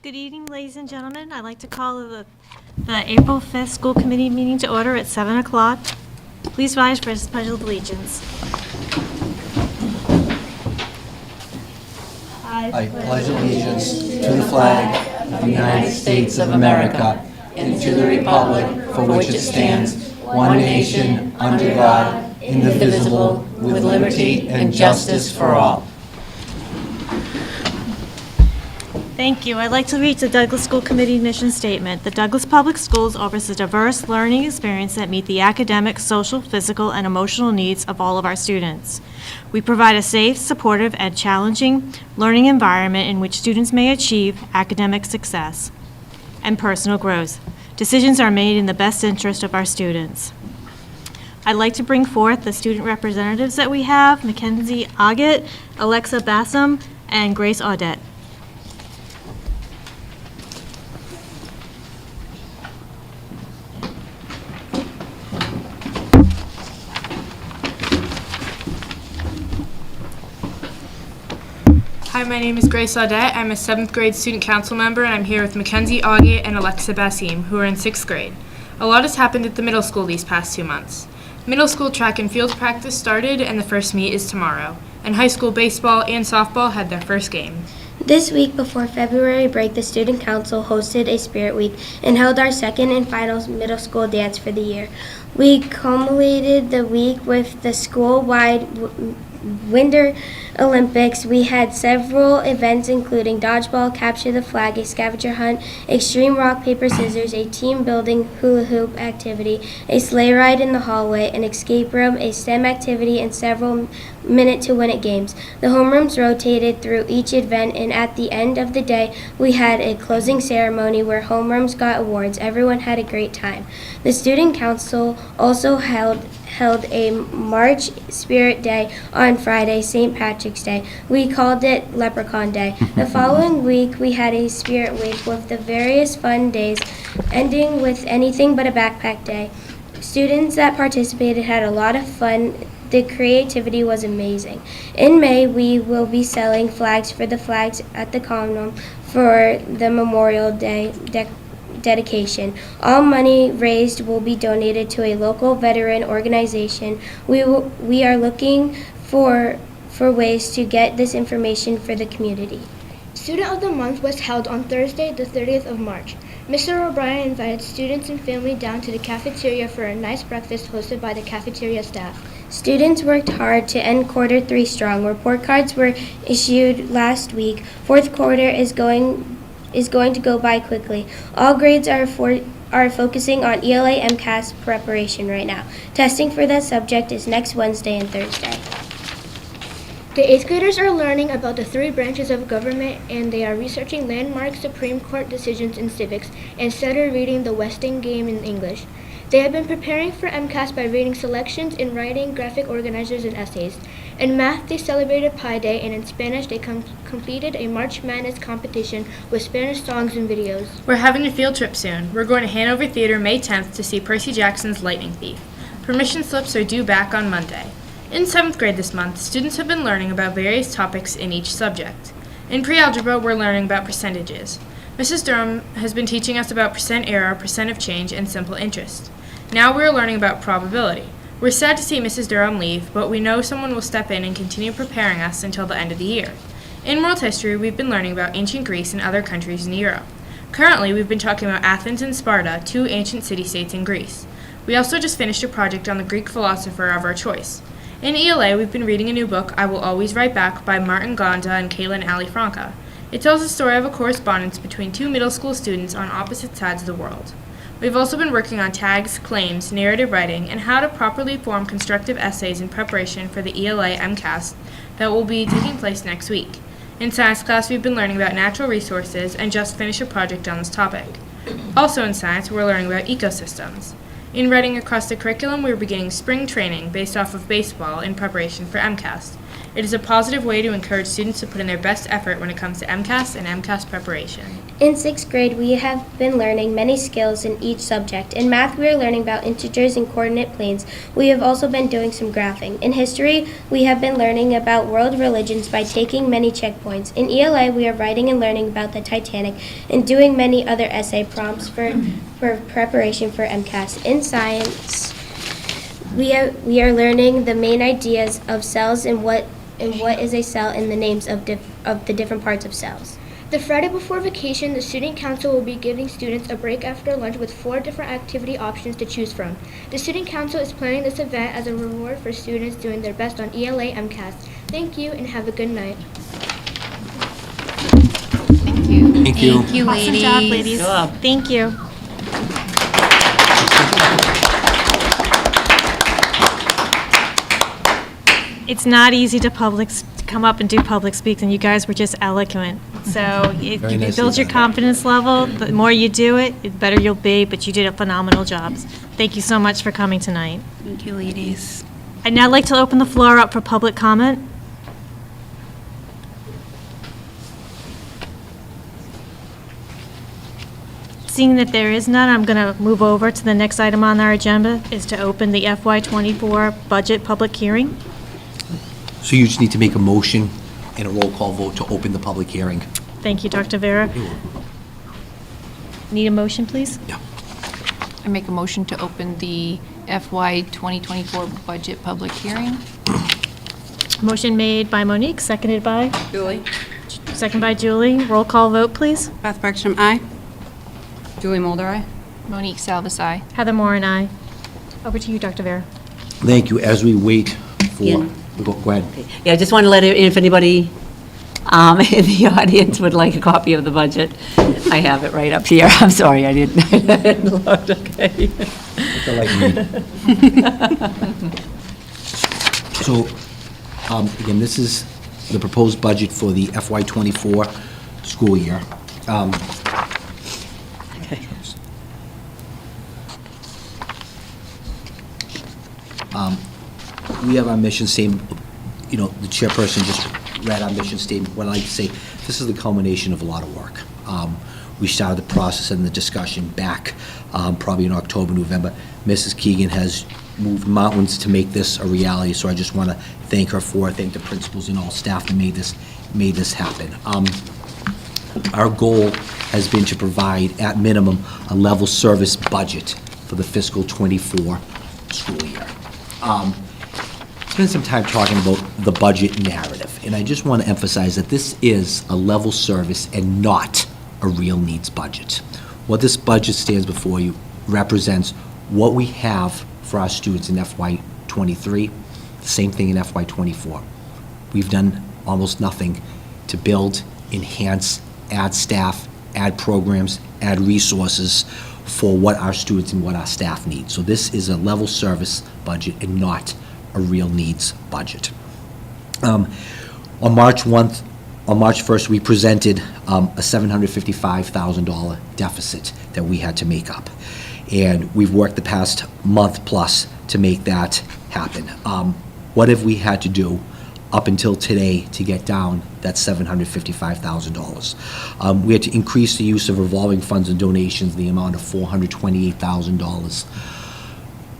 Good evening, ladies and gentlemen. I'd like to call the April 5th school committee meeting to order at 7 o'clock. Please rise for the Pledge of Allegiance. I pledge allegiance to the flag of the United States of America and to the republic for which it stands, one nation, under God, indivisible, with liberty and justice for all. Thank you. I'd like to read the Douglas School Committee mission statement. The Douglas Public Schools offers a diverse learning experience that meet the academic, social, physical, and emotional needs of all of our students. We provide a safe, supportive, and challenging learning environment in which students may achieve academic success and personal growth. Decisions are made in the best interest of our students. I'd like to bring forth the student representatives that we have, Mackenzie Oggett, Alexa Bassam, and Grace Audette. Hi, my name is Grace Audette. I'm a 7th grade student council member, and I'm here with Mackenzie Oggett and Alexa Basim, who are in 6th grade. A lot has happened at the middle school these past 2 months. Middle school track and field practice started, and the first meet is tomorrow. And high school baseball and softball had their first game. This week before February break, the Student Council hosted a Spirit Week and held our second and final middle school dance for the year. We culminated the week with the school-wide Winter Olympics. We had several events including dodgeball, capture the flag, a scavenger hunt, extreme rock, paper, scissors, a team building hula hoop activity, a sleigh ride in the hallway, an escape room, a STEM activity, and several minute to win it games. The homerooms rotated through each event, and at the end of the day, we had a closing ceremony where homerooms got awards. Everyone had a great time. The Student Council also held a March Spirit Day on Friday, St. Patrick's Day. We called it Leprechaun Day. The following week, we had a Spirit Week with the various fun days, ending with anything but a backpack day. Students that participated had a lot of fun. The creativity was amazing. In May, we will be selling flags for the flags at the common for the Memorial Day dedication. All money raised will be donated to a local veteran organization. We are looking for ways to get this information for the community. Student of the Month was held on Thursday, the 30th of March. Mr. O'Brien invited students and family down to the cafeteria for a nice breakfast hosted by the cafeteria staff. Students worked hard to end quarter 3 strong. Report cards were issued last week. Fourth quarter is going to go by quickly. All grades are focusing on ELA MCAS preparation right now. Testing for that subject is next Wednesday and Thursday. The 8th graders are learning about the 3 branches of government, and they are researching landmark Supreme Court decisions in civics and started reading the Westing game in English. They have been preparing for MCAS by reading selections in writing, graphic organizers, and essays. In math, they celebrated Pi Day, and in Spanish, they completed a March Madness competition with Spanish songs and videos. We're having a field trip soon. We're going to Hanover Theater May 10th to see Percy Jackson's Lightning Thief. Permission slips are due back on Monday. In 7th grade this month, students have been learning about various topics in each subject. In pre-algebra, we're learning about percentages. Mrs. Durham has been teaching us about percent error, percent of change, and simple interest. Now we're learning about probability. We're sad to see Mrs. Durham leave, but we know someone will step in and continue preparing us until the end of the year. In world history, we've been learning about ancient Greece and other countries in Europe. Currently, we've been talking about Athens and Sparta, 2 ancient city-states in Greece. We also just finished a project on the Greek philosopher of our choice. In ELA, we've been reading a new book, I Will Always Write Back, by Martin Gonda and Kaylin Ali-Franca. It tells the story of a correspondence between 2 middle school students on opposite sides of the world. We've also been working on tags, claims, narrative writing, and how to properly form constructive essays in preparation for the ELA MCAS that will be taking place next week. In science class, we've been learning about natural resources and just finished a project on this topic. Also in science, we're learning about ecosystems. In Reading, across the curriculum, we are beginning spring training based off of baseball in preparation for MCAS. It is a positive way to encourage students to put in their best effort when it comes to MCAS and MCAS preparation. In 6th grade, we have been learning many skills in each subject. In math, we are learning about integers and coordinate planes. We have also been doing some graphing. In history, we have been learning about world religions by taking many checkpoints. In ELA, we are writing and learning about the Titanic and doing many other essay prompts for preparation for MCAS. In science, we are learning the main ideas of cells and what is a cell and the names of the different parts of cells. The Friday before vacation, the Student Council will be giving students a break after lunch with 4 different activity options to choose from. The Student Council is planning this event as a reward for students doing their best on ELA MCAS. Thank you and have a good night. Thank you. Thank you. Thank you, ladies. Awesome job, ladies. Good job. Thank you. It's not easy to come up and do public speaks, and you guys were just eloquent. So it Very nicely builds your done. confidence level. The more you do it, the better you'll be, but you did a phenomenal job. Thank you so much for coming tonight. Thank you, ladies. I'd now like to open the floor up for public comment. Seeing that there is none, I'm going to move over to the next item on our agenda, is to open the FY24 budget public hearing. So you just need to make a motion and a roll call vote to open the public hearing. Thank you, Dr. Vera. Need a motion, please? Yeah. I make a motion to open the FY 2024 budget public hearing. Motion made by Monique, seconded by? Julie. Second by Julie. Roll call vote, please. Beth Bergstrom, aye. Julie Mulder, aye. Monique Salvis, aye. Heather Moore and I. Over to you, Dr. Vera. Thank you. As we wait for, Yeah. go ahead. Yeah, I just want to let, if anybody in the audience would like a copy of the budget, I have it right up here. I'm sorry, I didn't look, okay. They're like me. So, again, this is the proposed budget for the FY24 school year. We have our mission statement, you know, the chairperson just read our mission statement. What I'd like to say, this is the culmination of a lot of work. We started the process and the discussion back probably in October, November. Mrs. Keegan has moved mountains to make this a reality, so I just want to thank her for it, thank the principals and all staff that made this happen. Our goal has been to provide, at minimum, a level service budget for the fiscal '24 school year. Spend some time talking about the budget narrative, and I just want to emphasize that this is a level service and not a real needs budget. What this budget stands before you represents what we have for our students in FY23, the same thing in FY24. We've done almost nothing to build, enhance, add staff, add programs, add resources for what our students and what our staff need. So this is a level service budget and not a real needs budget. On March 1st, we presented a $755,000 deficit that we had to make up. And we've worked the past month plus to make that happen. What have we had to do up until today to get down that $755,000? We had to increase the use of revolving funds and donations in the amount of $428,000.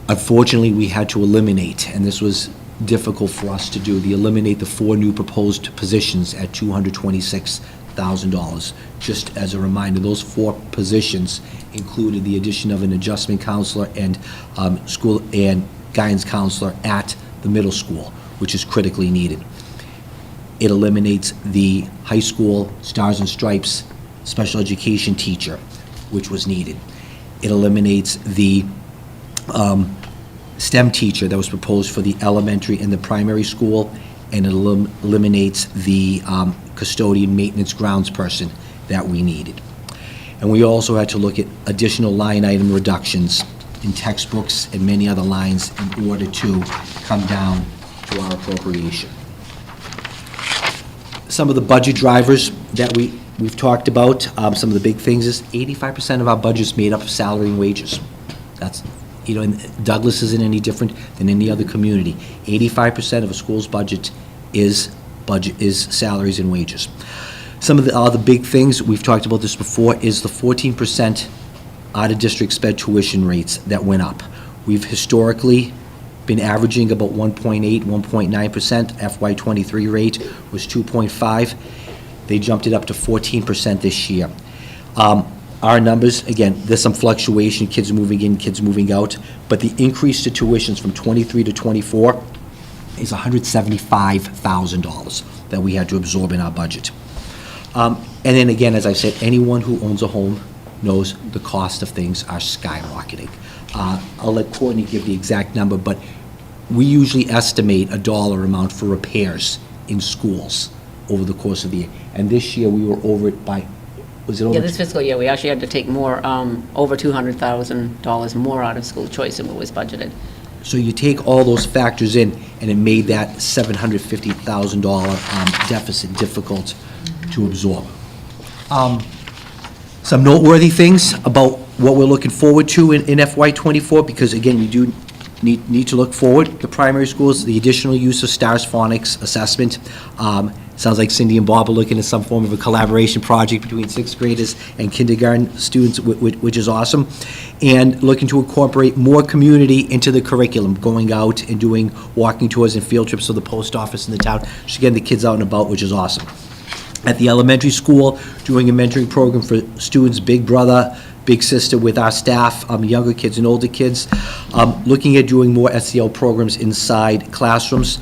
Unfortunately, we had to eliminate, and this was difficult for us to do, eliminate the 4 new proposed positions at $226,000. Just as a reminder, those 4 positions included the addition of an adjustment counselor and school and guidance counselor at the middle school, which is critically needed. It eliminates the high school Stars and Stripes special education teacher, which was needed. It eliminates the STEM teacher that was proposed for the elementary and the primary school, and it eliminates the custodian maintenance grounds person that we needed. And we also had to look at additional line item reductions in textbooks and many other lines in order to come down to our appropriation. Some of the budget drivers that we've talked about, some of the big things is 85% of our budget is made up of salary and wages. That's and Douglas isn't any different than any other community. 85% of a school's budget is salaries and wages. Some of the other big things, we've talked about this before, is the 14% out-of-district sped tuition rates that went up. We've historically been averaging about 1.8, 1.9%. FY23 rate was 2.5. They jumped it up to 14% this year. Our numbers, again, there's some fluctuation, kids moving in, kids moving out, but the increase to tuitions from 23 to 24 is $175,000 that we had to absorb in our budget. And then again, as I said, anyone who owns a home knows the cost of things are skyrocketing. I'll let Courtney give the exact number, but we usually estimate a dollar amount for repairs in schools over the course of the year. And this year, we were over it by, was it over? Yeah, this fiscal year, we actually had to take more, over $200,000 more out of school choice than what was budgeted. So you take all those factors in, and it made that $750,000 deficit difficult to absorb. Some noteworthy things about what we're looking forward to in FY24, because again, we do need to look forward. The primary schools, the additional use of STARS phonics assessment. Sounds like Cindy and Bob are looking at some form of a collaboration project between sixth graders and kindergarten students, which is awesome. And looking to incorporate more community into the curriculum, going out and doing walking tours and field trips to the post office in the town, just getting the kids out and about, which is awesome. At the elementary school, doing a mentoring program for students, big brother, big sister with our staff, younger kids and older kids. Looking at doing more SEL programs inside classrooms.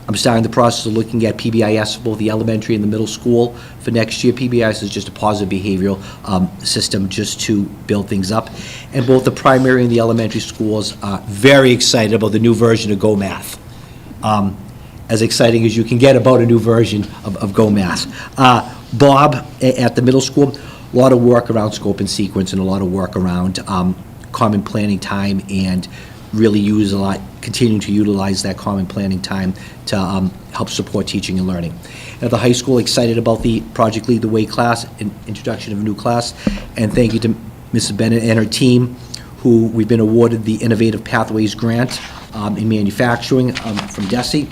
I'm starting the process of looking at PBIS for both the elementary and the middle school for next year. PBIS is just a positive behavioral system just to build things up. And both the primary and the elementary schools are very excited about the new version of Go Math. As exciting as you can get about a new version of Go Math. Bob, at the middle school, a lot of work around scope and sequence and a lot of work around common planning time and really continuing to utilize that common planning time to help support teaching and learning. At the high school, excited about the Project Lead the Way class, introduction of a new class, and thank you to Mrs. Bennett and her team, who we've been awarded the Innovative Pathways Grant in manufacturing from DESE.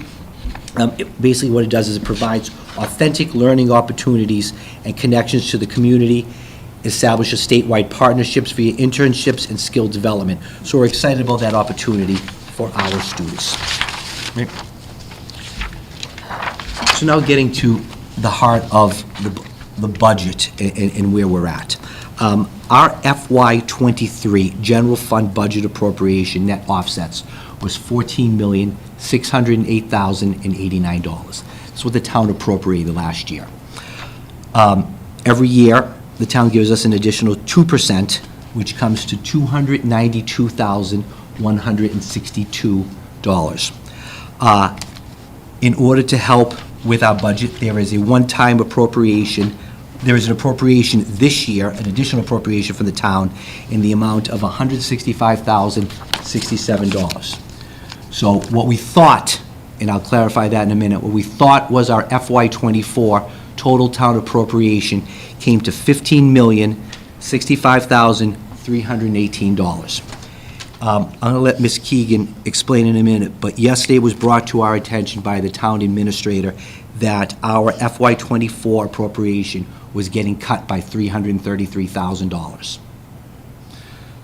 Basically what it does is it provides authentic learning opportunities and connections to the community, establishes statewide partnerships via internships and skill development. So we're excited about that opportunity for our students. Right. So now getting to the heart of the budget and where we're at. Our FY23 general fund budget appropriation net offsets was $14,608,089. That's what the town appropriated last year. Every year, the town gives us an additional 2%, which comes to $292,162. In order to help with our budget, there is a one-time appropriation. There is an appropriation this year, an additional appropriation for the town in the amount of $165,067. So what we thought, and I'll clarify that in a minute, what we thought was our FY24 total town appropriation came to $15,065,318. I'm going to let Ms. Keegan explain in a minute, but yesterday was brought to our attention by the town administrator that our FY24 appropriation was getting cut by $333,000.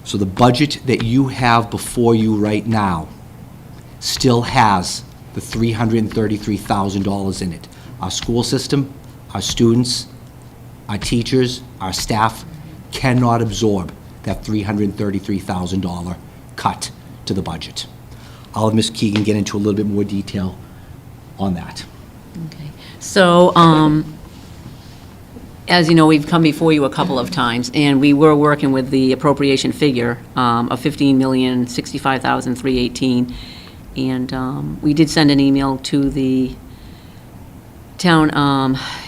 So the budget that you have before you right now still has the $333,000 in it. Our school system, our students, our teachers, our staff cannot absorb that $333,000 cut to the budget. I'll have Ms. Keegan get into a little bit more detail on that. Okay. So, as you know, we've come before you a couple of times, and we were working with the appropriation figure of $15,065,318. And we did send an email to the town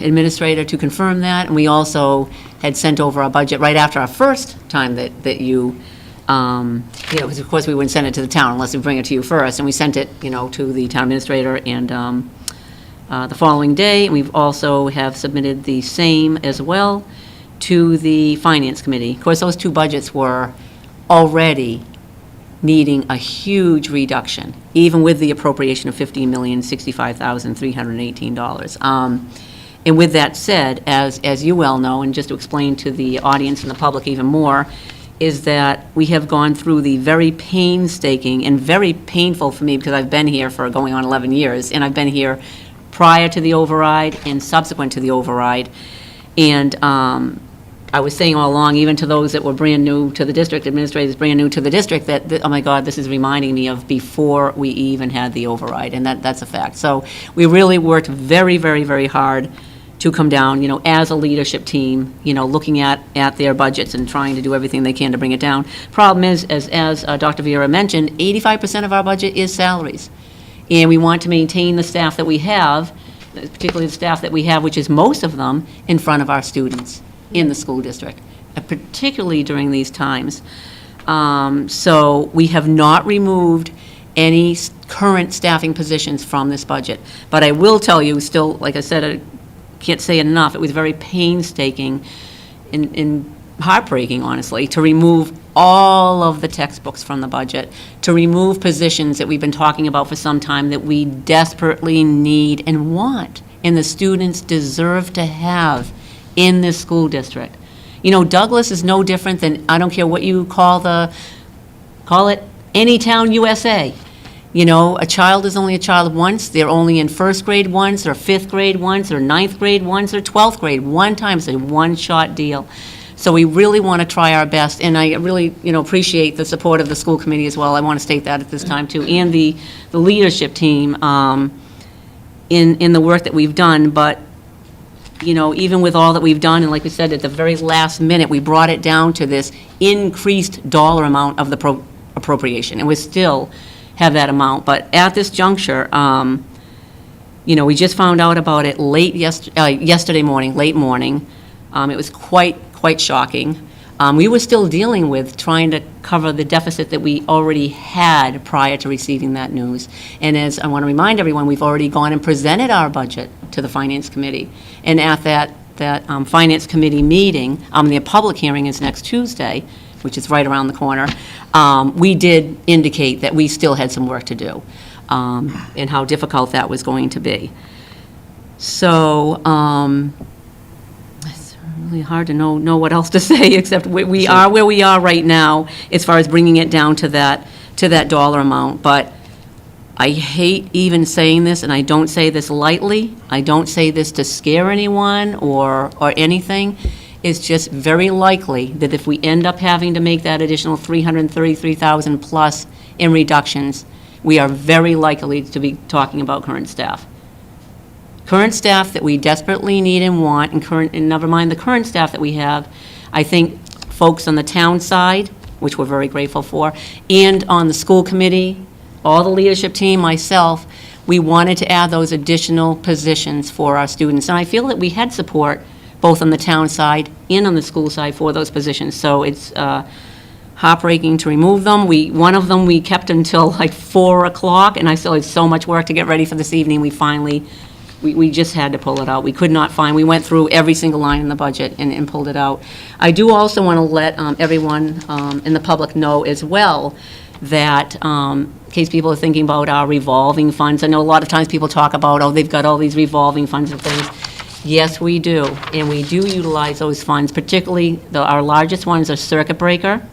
administrator to confirm that, and we also had sent over our budget right after our first time that you, because of course we wouldn't send it to the town unless we bring it to you first, and we sent it, to the town administrator and the following day. And we've also have submitted the same as well to the finance committee. Of course, those two budgets were already needing a huge reduction, even with the appropriation of $50,065,318. And with that said, as you well know, and just to explain to the audience and the public even more, is that we have gone through the very painstaking and very painful for me, because I've been here for going on 11 years, and I've been here prior to the override and subsequent to the override. And I was saying all along, even to those that were brand new to the district, administrators brand new to the district, that, oh my God, this is reminding me of before we even had the override, and that's a fact. So we really worked very, very, very hard to come down, as a leadership team, looking at their budgets and trying to do everything they can to bring it down. Problem is, as Dr. Vieira mentioned, 85% of our budget is salaries. And we want to maintain the staff that we have, particularly the staff that we have, which is most of them, in front of our students in the school district, particularly during these times. So we have not removed any current staffing positions from this budget. But I will tell you, still, like I said, I can't say it enough, it was very painstaking and heartbreaking, honestly, to remove all of the textbooks from the budget, to remove positions that we've been talking about for some time that we desperately need and want, and the students deserve to have in this school district. Douglas is no different than, I don't care what you call it any town USA. A child is only a child once. They're only in first grade once, or fifth grade once, or ninth grade once, or 12th grade one time. It's a one-shot deal. So we really want to try our best, and I really, appreciate the support of the school committee as well. I want to state that at this time too, and the leadership team in the work that we've done. But even with all that we've done, and like we said, at the very last minute, we brought it down to this increased dollar amount of the appropriation, and we still have that amount. But at this juncture, we just found out about it yesterday morning, late morning. It was quite shocking. We were still dealing with trying to cover the deficit that we already had prior to receiving that news. And as I want to remind everyone, we've already gone and presented our budget to the Finance Committee. And at that Finance Committee meeting, the public hearing is next Tuesday, which is right around the corner, we did indicate that we still had some work to do, and how difficult that was going to be. So, it's really hard to know what else to say, except we are where we are right now as far as bringing it down to that dollar amount. But I hate even saying this, and I don't say this lightly. I don't say this to scare anyone or anything. It's just very likely that if we end up having to make that additional $333,000 plus in reductions, we are very likely to be talking about current staff. Current staff that we desperately need and want, and never mind the current staff that we have. I think folks on the town side, which we're very grateful for, and on the school committee, all the leadership team, myself, we wanted to add those additional positions for our students. And I feel that we had support both on the town side and on the school side for those positions. So it's heartbreaking to remove them. One of them we kept until like 4 o'clock, and I still had so much work to get ready for this evening. We just had to pull it out. We could not find, we went through every single line in the budget and pulled it out. I do also want to let everyone in the public know as well that, in case people are thinking about our revolving funds, I know a lot of times people talk about, they've got all these revolving funds and things. Yes, we do, and we do utilize those funds, particularly our largest ones are circuit breaker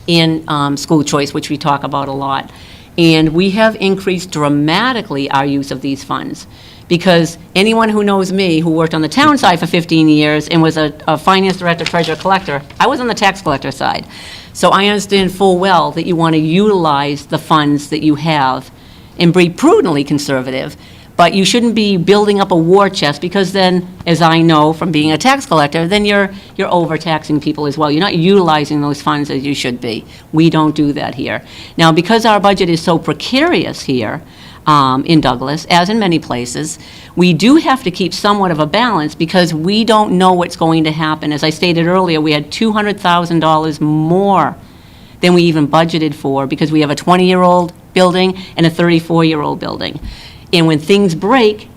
and school choice, which we talk about a lot. And we have increased dramatically our use of these funds, because anyone who knows me, who worked on the town side for 15 years and was a finance director, treasurer, collector, I was on the tax collector side. So I understand full well that you want to utilize the funds that you have and be prudently conservative. But you shouldn't be building up a war chest, because then, as I know from being a tax collector, then you're overtaxing people as well. You're not utilizing those funds as you should be. We don't do that here. Now, because our budget is so precarious here in Douglas, as in many places, we do have to keep somewhat of a balance, because we don't know what's going to happen. As I stated earlier, we had $200,000 more than we even budgeted for, because we have a 20-year-old building and a 34-year-old building. And when things break,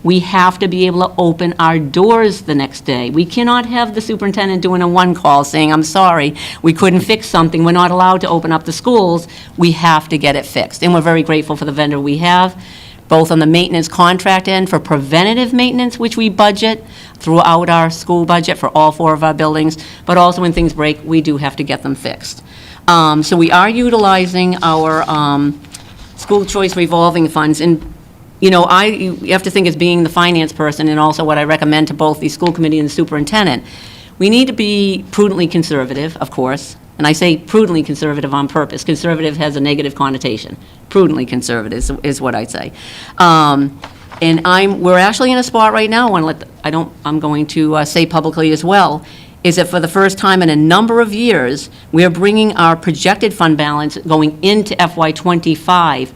we have to be able to open our doors the next day. We cannot have the superintendent doing a one call saying, I'm sorry, we couldn't fix something, we're not allowed to open up the schools. We have to get it fixed. And we're very grateful for the vendor we have, both on the maintenance contract end for preventative maintenance, which we budget throughout our school budget for all 4 of our buildings, but also when things break, we do have to get them fixed. So we are utilizing our school choice revolving funds, and you know, you have to think as being the finance person and also what I recommend to both the school committee and the superintendent. We need to be prudently conservative, of course, and I say prudently conservative on purpose. Conservative has a negative connotation. Prudently conservative is what I say. And we're actually in a spot right now, I'm going to say publicly as well, is that for the first time in a number of years, we are bringing our projected fund balance going into FY '25.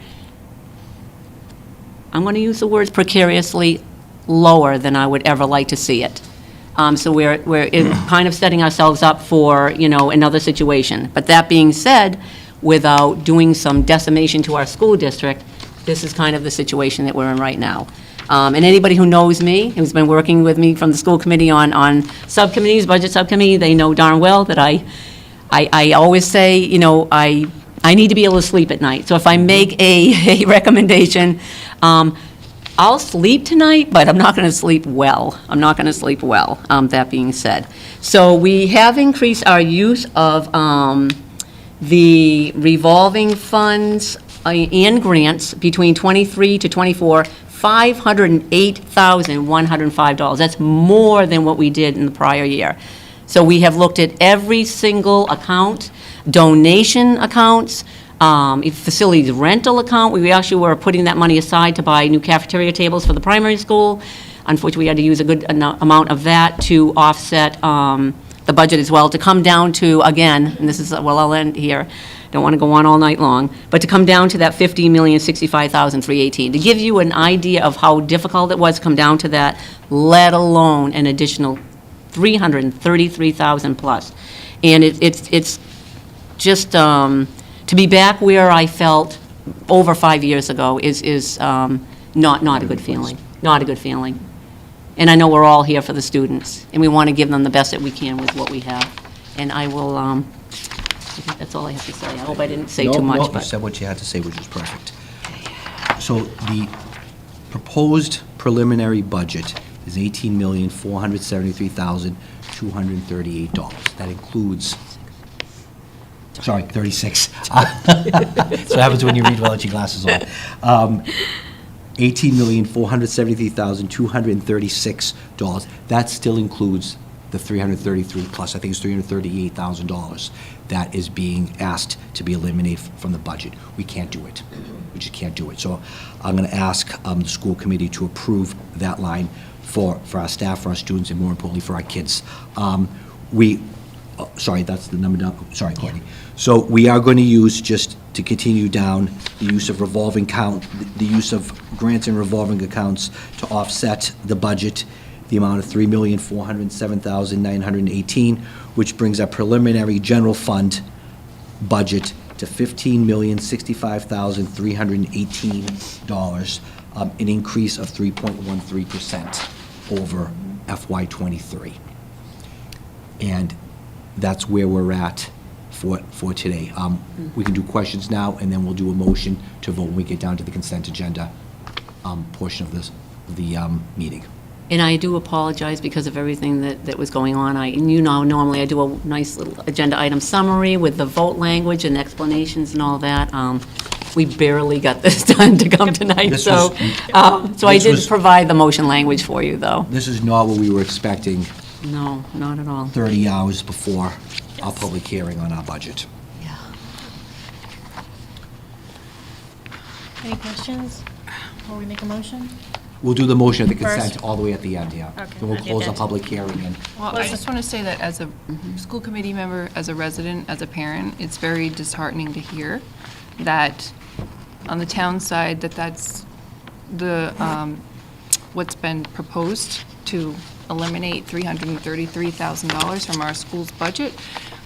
I'm going to use the words precariously lower than I would ever like to see it. So we're kind of setting ourselves up for, you know, another situation. But that being said, without doing some decimation to our school district, this is kind of the situation that we're in right now. And anybody who knows me, who's been working with me from the school committee on subcommittees, budget subcommittee, they know darn well that I always say, you know, I need to be able to sleep at night. So if I make a recommendation, I'll sleep tonight, but I'm not going to sleep well. I'm not going to sleep well, that being said. So we have increased our use of the revolving funds and grants between '23 to '24, $508,105. That's more than what we did in the prior year. So we have looked at every single account, donation accounts, facilities rental account. We actually were putting that money aside to buy new cafeteria tables for the primary school. Unfortunately, we had to use a good amount of that to offset the budget as well, to come down to, again, and this is, well, I'll end here, don't want to go on all night long, but to come down to that $50,065,318. To give you an idea of how difficult it was to come down to that, let alone an additional $333,000 plus. And it's just, to be back where I felt over 5 years ago is not a good feeling, not a good feeling. And I know we're all here for the students, and we want to give them the best that we can with what we have. And I will, I think that's all I have to say. I hope I didn't say too much, No, you but. said what you had to say, which was perfect. So the proposed preliminary budget is $18,473,238. That includes, sorry, 36. That's what happens when you read without your glasses on. $18,473,236. That still includes the 333 plus, I think it's $338,000 that is being asked to be eliminated from the budget. We can't do it. We just can't do it. So I'm going to ask the school committee to approve that line for our staff, for our students, and more importantly, for our kids. Sorry, that's the number down. Sorry, Courtney. So we are going to use, just to continue down, the use of revolving the use of grants and revolving accounts to offset the budget, the amount of $3,407,918, which brings our preliminary general fund budget to $15,065,318, an increase of 3.13% over FY '23. And that's where we're at for today. We can do questions now, and then we'll do a motion to vote when we get down to the consent agenda portion of the meeting. And I do apologize because of everything that was going on. Normally I do a nice little agenda item summary with the vote language and explanations and all that. We barely got this done to come tonight, This so was- so I this did was- provide the motion language for you, though. This is not what we were expecting No, not at all. 30 hours before our public hearing on our budget. Yeah. Any questions before we make a motion? We'll do the motion of the First. consent all the way at the end, yeah. Okay. Then we'll At the close our end. public hearing and Well, I just want to say that as a school committee member, as a resident, as a parent, it's very disheartening to hear that on the town side, that's the, what's been proposed to eliminate $333,000 from our school's budget.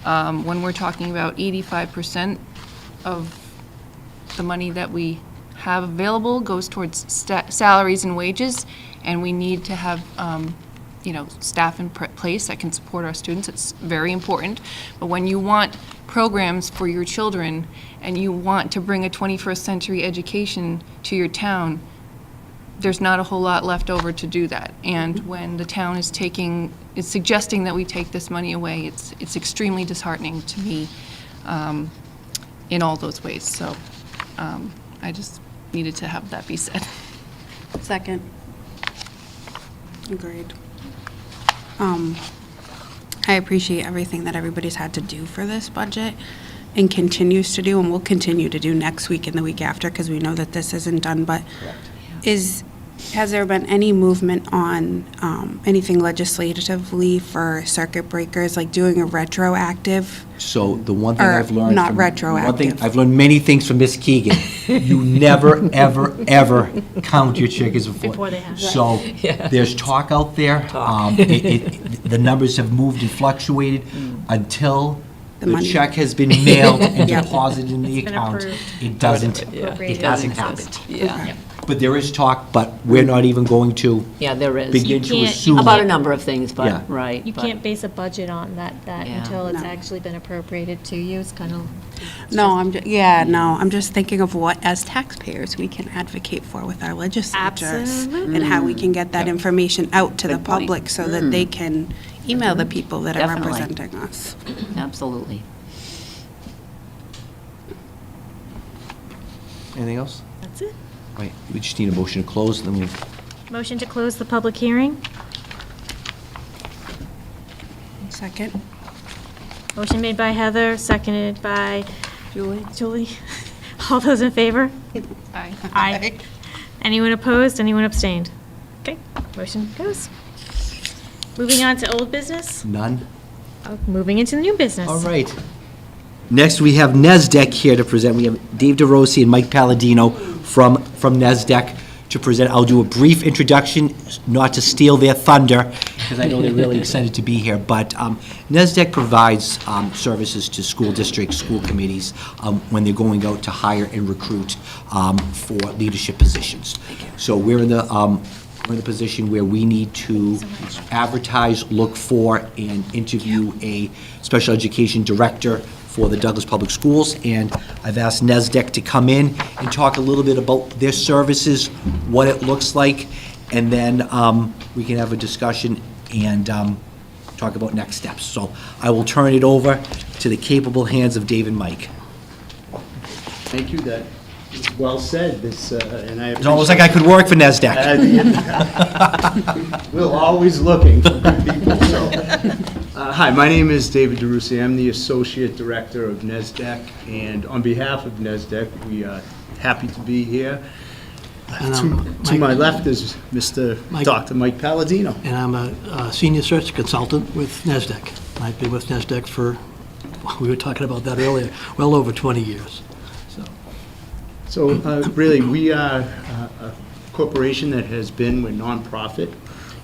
When we're talking about 85% of the money that we have available goes towards salaries and wages, and we need to have, staff in place that can support our students. It's very important. But when you want programs for your children and you want to bring a 21st century education to your town, there's not a whole lot left over to do that. And when the town is suggesting that we take this money away, it's extremely disheartening to me in all those ways. So I just needed to have that be said. Second. Agreed. I appreciate everything that everybody's had to do for this budget and continues to do and will continue to do next week and the week after, because we know that this isn't done, but has there been any movement on anything legislatively for circuit breakers, like doing a retroactive? So the one thing Or I've learned not from- retroactive. One thing, I've learned many things from Miss Keegan. You never, ever, ever count your chickens Before they hatch. So there's talk out there. The numbers have moved and fluctuated until The the money. check has been mailed and Yeah. deposited in the been account. approved. It doesn't, Appropriated. it hasn't happened. Yeah, But there is talk, but we're not even going to yeah, there is. begin You to can't- assume. About a number of things, Yeah. but, right. You but- can't base a budget on that Yeah. until it's No. actually been appropriated to you. It's kind of. No, I'm just thinking of what, as taxpayers, we can advocate for with our legislatures. Absolutely. And how we can get that information out to the Good point. public so that they can email the people that are Definitely. representing us. Absolutely. Anything else? That's it. Right, we just need a motion to close, then we, Motion to close the public hearing. Second. Motion made by Heather, seconded by Julie. All those in favor? Aye. Aye. Anyone opposed? Anyone abstained? Okay, motion goes. Moving on to old business. none? Moving into the new business. All right. Next, we have NESDEC here to present. We have Dave DeRossi and Mike Palladino from NESDEC to present. I'll do a brief introduction, not to steal their thunder, because I know they're really excited to be here. But NESDEC provides services to school districts, school committees, when they're going out to hire and recruit for leadership positions. So we're in the position where we need to advertise, look for, and interview a special education director for the Douglas Public Schools, and I've asked NESDEC to come in and talk a little bit about their services, what it looks like, and then we can have a discussion and talk about next steps. So I will turn it over to the capable hands of Dave and Mike. Thank you, that is well said, and I It's almost like I could work for NESDEC. We're always looking for good people, so. Hi, my name is David DeRussi. I'm the Associate Director of NESDEC, and on behalf of NESDEC, we are happy to be here. To my left is Dr. Mike Palladino. And I'm a senior search consultant with NESDEC. I've been with NESDEC for, we were talking about that earlier, well over 20 years. So really, we are a corporation that has been, we're nonprofit,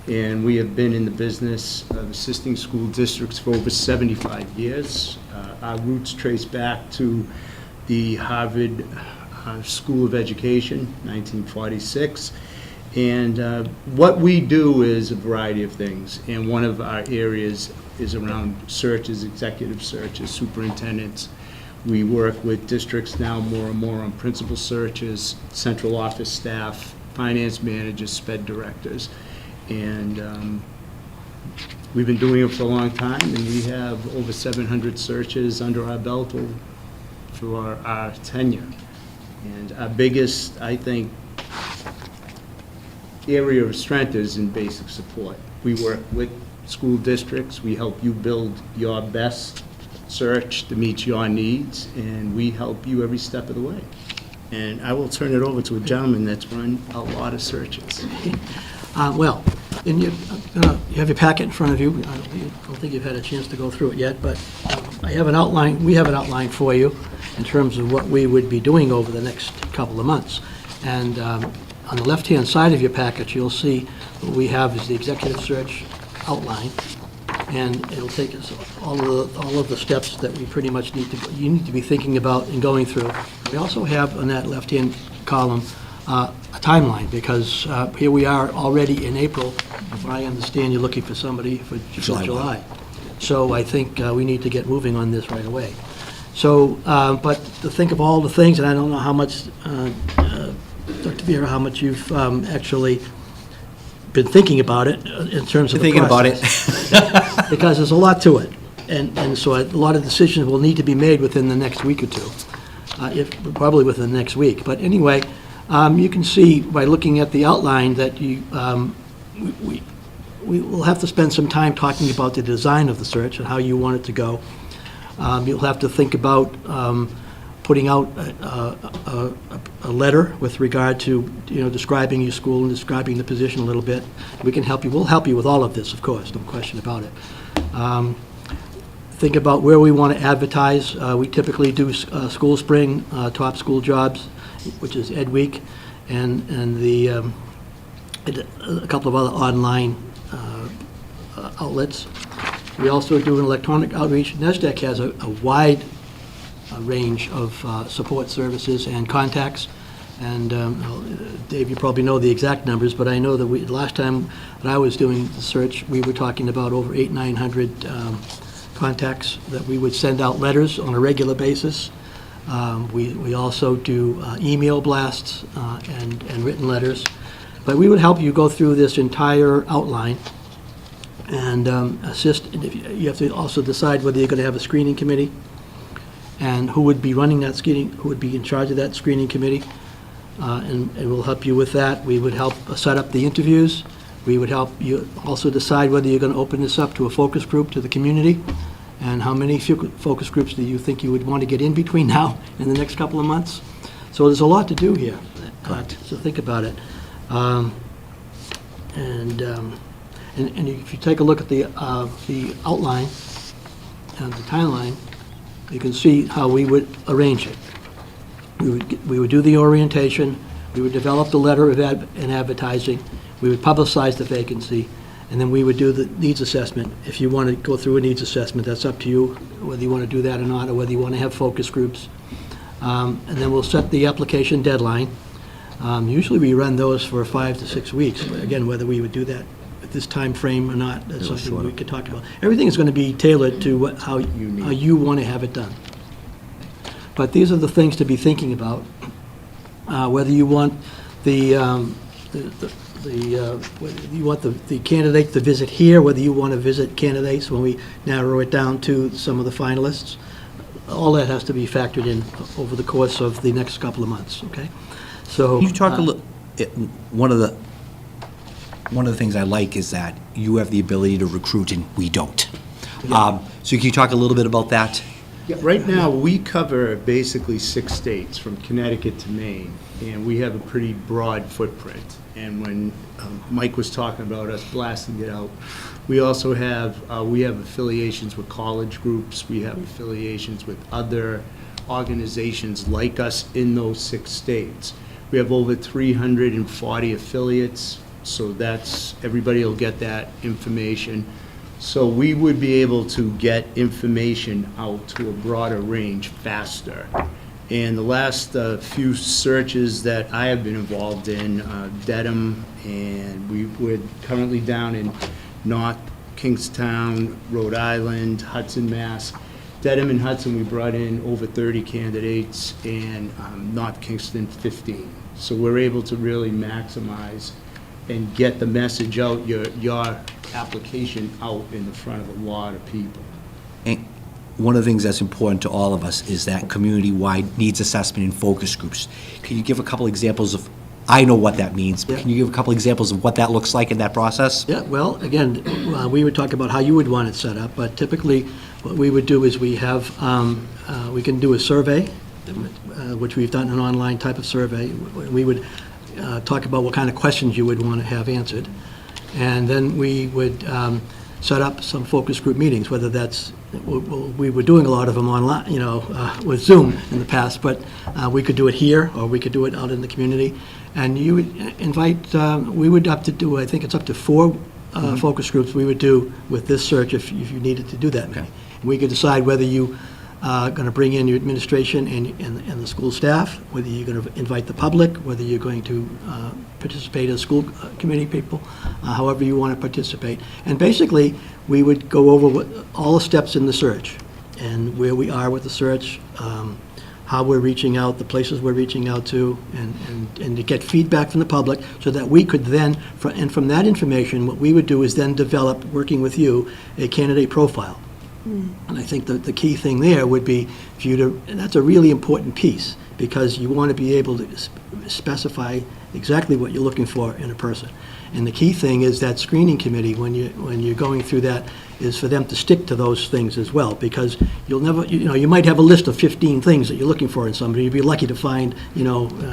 and we have been in the business of assisting school districts for over 75 years. Our roots trace back to the Harvard School of Education, 1946. And what we do is a variety of things, and one of our areas is around searches, executive searches, superintendents. We work with districts now more and more on principal searches, central office staff, finance managers, sped directors. And we've been doing it for a long time, and we have over 700 searches under our belt through our tenure. And our biggest, I think, area of strength is in basic support. We work with school districts. We help you build your best search to meet your needs, and we help you every step of the way. And I will turn it over to a gentleman that's run a lot of searches. Well, and you have your packet in front of you. I don't think you've had a chance to go through it yet, but I have an outline, we have an outline for you in terms of what we would be doing over the next couple of months. And on the left-hand side of your packet, you'll see what we have is the executive search outline, and it'll take us all of the steps that we pretty much you need to be thinking about and going through. We also have on that left-hand column a timeline, because here we are already in April. If I understand, you're looking for somebody for July. So I think we need to get moving on this right away. So, but to think of all the things, and I don't know how much, Dr. Vera, how much you've actually been thinking about it in terms of the Thinking about it. process. Because there's a lot to it. And so a lot of decisions will need to be made within the next week or two, probably within the next week. But anyway, you can see by looking at the outline that we will have to spend some time talking about the design of the search and how you want it to go. You'll have to think about putting out a letter with regard to, describing your school and describing the position a little bit. We can help you. We'll help you with all of this, of course, no question about it. Think about where we want to advertise. We typically do School Spring, Top School Jobs, which is Ed Week, and a couple of other online outlets. We also do an electronic outreach. NESDEC has a wide range of support services and contacts. And Dave, you probably know the exact numbers, but I know that last time that I was doing the search, we were talking about over 800-900 contacts that we would send out letters on a regular basis. We also do email blasts and written letters. But we would help you go through this entire outline and assist. You have to also decide whether you're going to have a screening committee and who would be running that screening, who would be in charge of that screening committee. And we'll help you with that. We would help set up the interviews. We would help you also decide whether you're going to open this up to a focus group, to the community, and how many focus groups do you think you would want to get in between now and the next couple of months. So there's a lot to do here. So think about it. And if you take a look at the outline and the timeline, you can see how we would arrange it. We would do the orientation, we would develop the letter of and advertising, we would publicize the vacancy, and then we would do the needs assessment. If you want to go through a needs assessment, that's up to you, whether you want to do that or not, or whether you want to have focus groups. And then we'll set the application deadline. Usually we run those for 5 to 6 weeks. But again, whether we would do that at this time frame or not, that's something we could talk about. Everything is going to be tailored to how you want to have it done. But these are the things to be thinking about. Whether you want whether you want the candidates to visit here, whether you want to visit candidates when we narrow it down to some of the finalists, all that has to be factored in over the course of the next couple of months. Okay, so You talk a little. One of the things I like is that you have the ability to recruit and we don't. So can you talk a little bit about that? Yeah, right now, we cover basically 6 states, from Connecticut to Maine, and we have a pretty broad footprint. And when Mike was talking about us blasting it out, we also have, affiliations with college groups, we have affiliations with other organizations like us in those 6 states. We have over 340 affiliates, so everybody will get that information. So we would be able to get information out to a broader range faster. And the last few searches that I have been involved in, Dedham, and we're currently down in North Kingstown, Rhode Island, Hudson, Mass. Dedham and Hudson, we brought in over 30 candidates, and North Kingston, 15. So we're able to really maximize and get the message out, your application out in the front of a lot of people. And one of the things that's important to all of us is that community-wide needs assessment and focus groups. Can you give a couple examples of, I know what that means, but can you give a couple examples of what that looks like in that process? Yeah, well, again, we would talk about how you would want it set up, but typically what we would do is we can do a survey, which we've done an online type of survey. We would talk about what kind of questions you would want to have answered. And then we would set up some focus group meetings, whether that's, we were doing a lot of them online, with Zoom in the past, but we could do it here, or we could do it out in the community. And you would invite, we would up to do, I think it's up to 4 focus groups we would do with this search if you needed to do that many. And we could decide whether you going to bring in your administration and the school staff, whether you're going to invite the public, whether you're going to participate as school committee people, however you want to participate. And basically, we would go over all the steps in the search and where we are with the search, how we're reaching out, the places we're reaching out to, and to get feedback from the public so that we could then, and from that information, what we would do is then develop, working with you, a candidate profile. And I think the key thing there would be for you to, and that's a really important piece, because you want to be able to specify exactly what you're looking for in a person. And the key thing is that screening committee, when you're going through that, is for them to stick to those things as well, because you'll never, you might have a list of 15 things that you're looking for in somebody. You'd be lucky to find,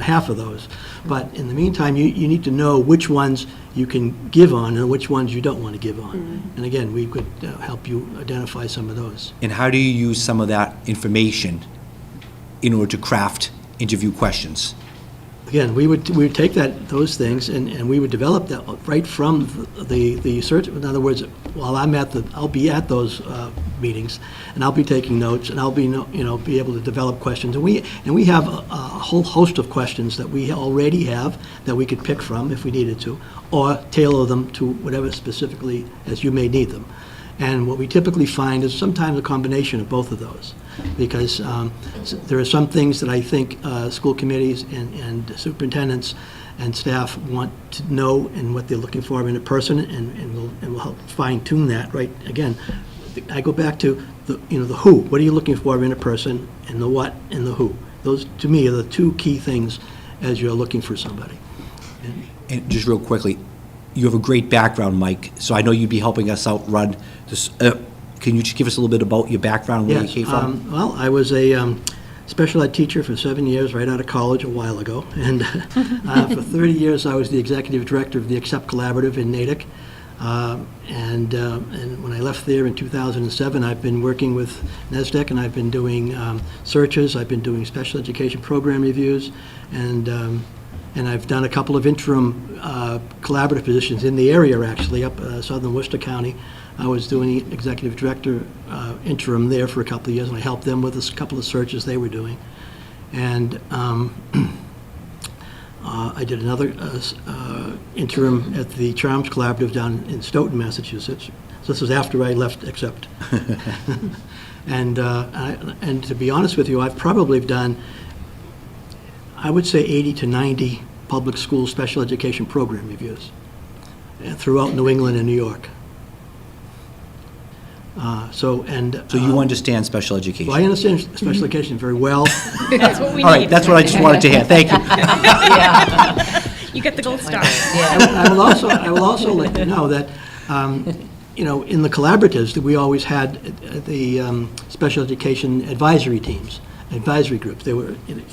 half of those. But in the meantime, you need to know which ones you can give on and which ones you don't want to give on. And again, we could help you identify some of those. And how do you use some of that information in order to craft interview questions? Again, we would take those things and we would develop that right from the search. In other words, while I'll be at those meetings, and I'll be taking notes, and I'll be be able to develop questions. And we have a whole host of questions that we already have that we could pick from if we needed to, or tailor them to whatever specifically as you may need them. And what we typically find is sometimes a combination of both of those, because there are some things that I think school committees and superintendents and staff want to know and what they're looking for in a person, and we'll help fine-tune that. Right? Again, I go back to the who. What are you looking for in a person, and the what and the who. Those, to me, are the two key things as you're looking for somebody. And just real quickly, you have a great background, Mike, so I know you'd be helping us out run this. Can you just give us a little bit about your background, where you came from? Well, I was a special ed teacher for 7 years right out of college a while ago, and for 30 years I was the executive director of the Accept Collaborative in Natick. And when I left there in 2007, I've been working with NESDEC, and I've been doing searches, I've been doing special education program reviews, and I've done a couple of interim collaborative positions in the area, actually, up southern Worcester County. I was doing executive director interim there for a couple of years, and I helped them with a couple of searches they were doing. And I did another interim at the Charms Collaborative down in Stoughton, Massachusetts. So this was after I left Accept. And to be honest with you, I've probably done, I would say, 80 to 90 public school special education program reviews throughout New England and New York. So you understand special education? Well, I understand special education very well. That's what we need. All right, that's what I just wanted to hear. Thank you. You get the gold star. I will also let you know that, in the collaboratives, that we always had the special education advisory teams, advisory groups.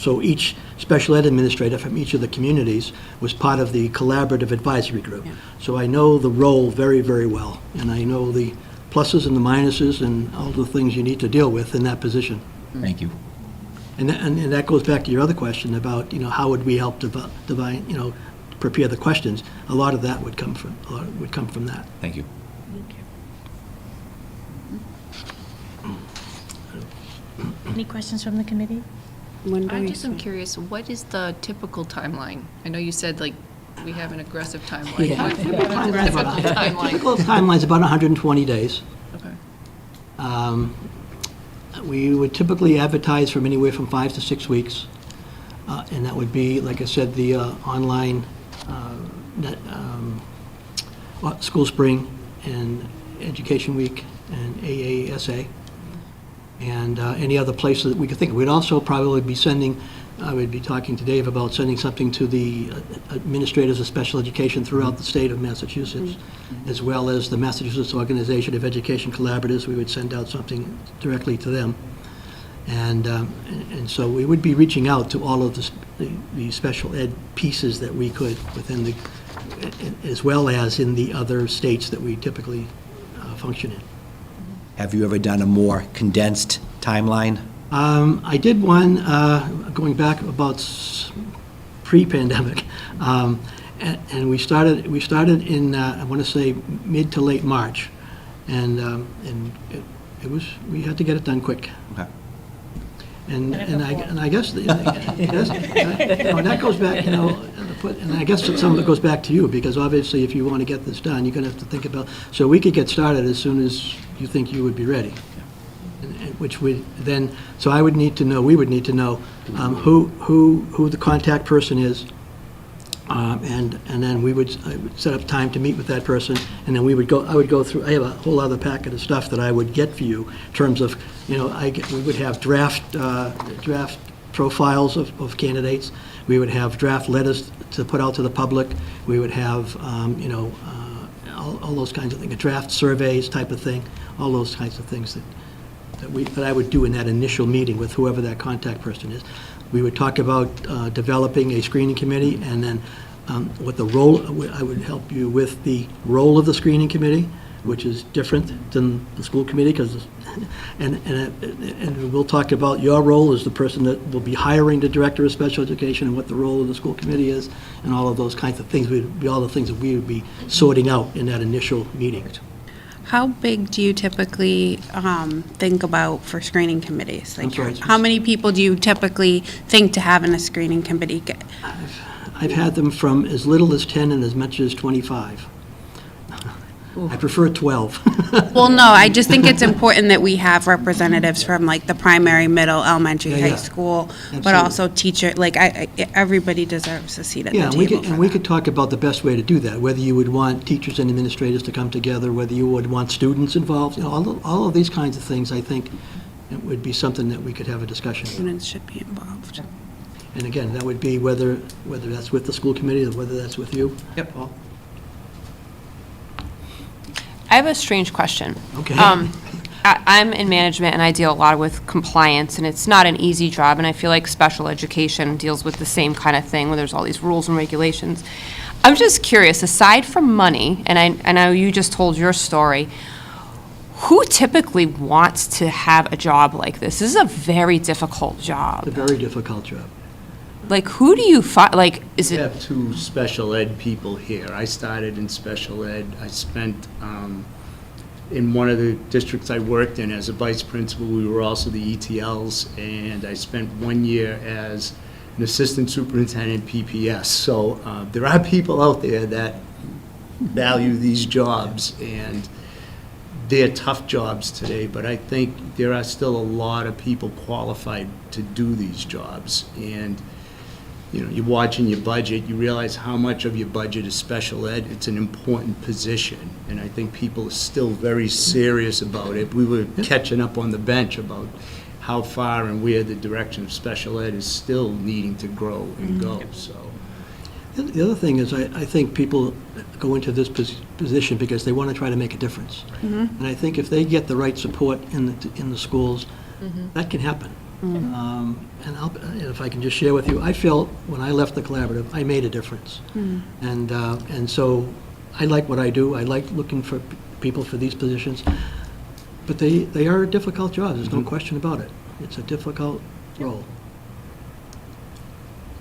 So each special ed administrator from each of the communities was part of the collaborative advisory group. Yeah. So I know the role very, very well, and I know the pluses and the minuses and all the things you need to deal with in that position. Thank you. And that goes back to your other question about, how would we help prepare the questions. A lot of that would come from that. Thank you. Any questions from the committee? I just am curious, what is the typical timeline? I know you said, we have an aggressive timeline. Yeah. What is the typical timeline? Typical timeline's about 120 days. Okay. We would typically advertise from anywhere from 5 to 6 weeks. And that would be, like I said, the online School Spring and Education Week and AASA. And any other places that we could think of. We'd also probably be sending, I would be talking to Dave about sending something to the administrators of special education throughout the state of Massachusetts, as well as the Massachusetts Organization of Education Collaboratives. We would send out something directly to them. And so we would be reaching out to all of the special ed pieces that we could within the, as well as in the other states that we typically function in. Have you ever done a more condensed timeline? I did one going back about pre-pandemic, and we started in I want to say mid to late March, and we had to get it done quick. Okay. And I guess, and that goes back, and I guess some of it goes back to you, because obviously if you want to get this done, you're going to have to think about, so we could get started as soon as you think you would be ready. Which we then, so I would need to know, we would need to know who the contact person is, and then I would set up time to meet with that person, and then I would go through, I have a whole other packet of stuff that I would get for you in terms of, we would have draft profiles of candidates, we would have draft letters to put out to the public, we would have, all those kinds of things, draft surveys type of thing, all those kinds of things that I would do in that initial meeting with whoever that contact person is. We would talk about developing a screening committee, and then what the role, I would help you with the role of the screening committee, which is different than the school committee, because, and we'll talk about your role as the person that will be hiring the director of special education, and what the role of the school committee is, and all of those kinds of things. Would be all the things that we would be sorting out in that initial meeting. How big do you typically think about for screening committees? I'm sorry. How many people do you typically think to have in a screening committee? I've had them from as little as 10 and as much as 25. I prefer 12. Well, no, I just think it's important that we have representatives from like the primary, middle, elementary, Yeah, high yeah. school, but Absolutely. also teacher, like everybody deserves a seat at the Yeah, table. and we could talk about the best way to do that, whether you would want teachers and administrators to come together, whether you would want students involved, all of these kinds of things, I think, it would be something that we could have a discussion about. Students should be involved. And again, that would be whether that's with the school committee or whether that's with you. Yep. Paul? I have a strange question. Okay. I'm in management and I deal a lot with compliance, and it's not an easy job, and I feel like special education deals with the same kind of thing where there's all these rules and regulations. I'm just curious, aside from money, and I know you just told your story, who typically wants to have a job like this? This is a very difficult It's a job. very difficult job. Like, who do you find, like, is We it, have two special ed people here. I started in special ed. I spent, in one of the districts I worked in as a vice principal, we were also the ETLs, and I spent 1 year as an assistant superintendent PPS. So there are people out there that value these jobs, and they're tough jobs today, but I think there are still a lot of people qualified to do these jobs. And you're watching your budget, you realize how much of your budget is special ed. It's an important position, and I think people are still very serious about it. We were catching up on the bench about how far and where the direction of special ed is still needing to grow and go, so. The other thing is, I think people go into this position because they want to try to make a difference. And I think if they get the right support in the schools, that can happen. And if I can just share with you, I felt when I left the collaborative, I made a difference. And so I like what I do. I like looking for people for these positions. But they are difficult jobs. There's no question about it. It's a difficult role.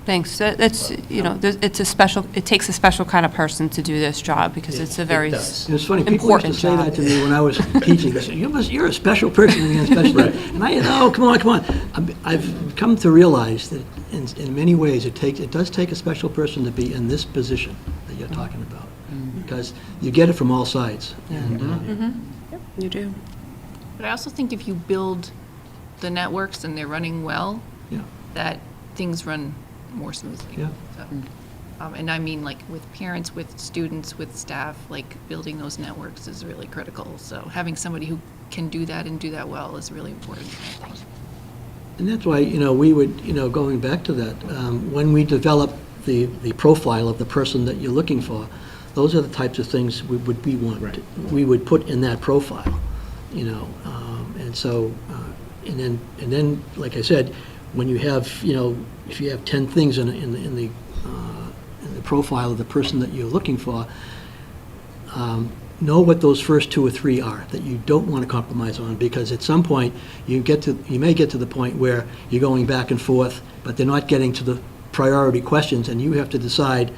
thanks, that's, it's a special, it takes a special kind of person to do this job, because it's a very does. And it's funny, people used to important say that job. to me when I was teaching. They said, you're a special person in special ed. And come on. I've come to realize that in many ways, it does take a special person to be in this position that you're talking about. Because you get it from all sides. And, You do. But I also think if you build the networks and they're running well, yeah. that things run more smoothly. Yeah. So, and I mean, like, with parents, with students, with staff, like, building those networks is really critical. So having somebody who can do that and do that well is really important, I think. And that's why, we would, going back to that, when we develop the profile of the person that you're looking for, those are the types of things we would put in that profile, and so, and then, like I said, when you have, if you have 10 things in the profile of the person that you're looking for, know what those first 2 or 3 are that you don't want to compromise on, because at some point you may get to the point where you're going back and forth, but they're not getting to the priority questions, and you have to decide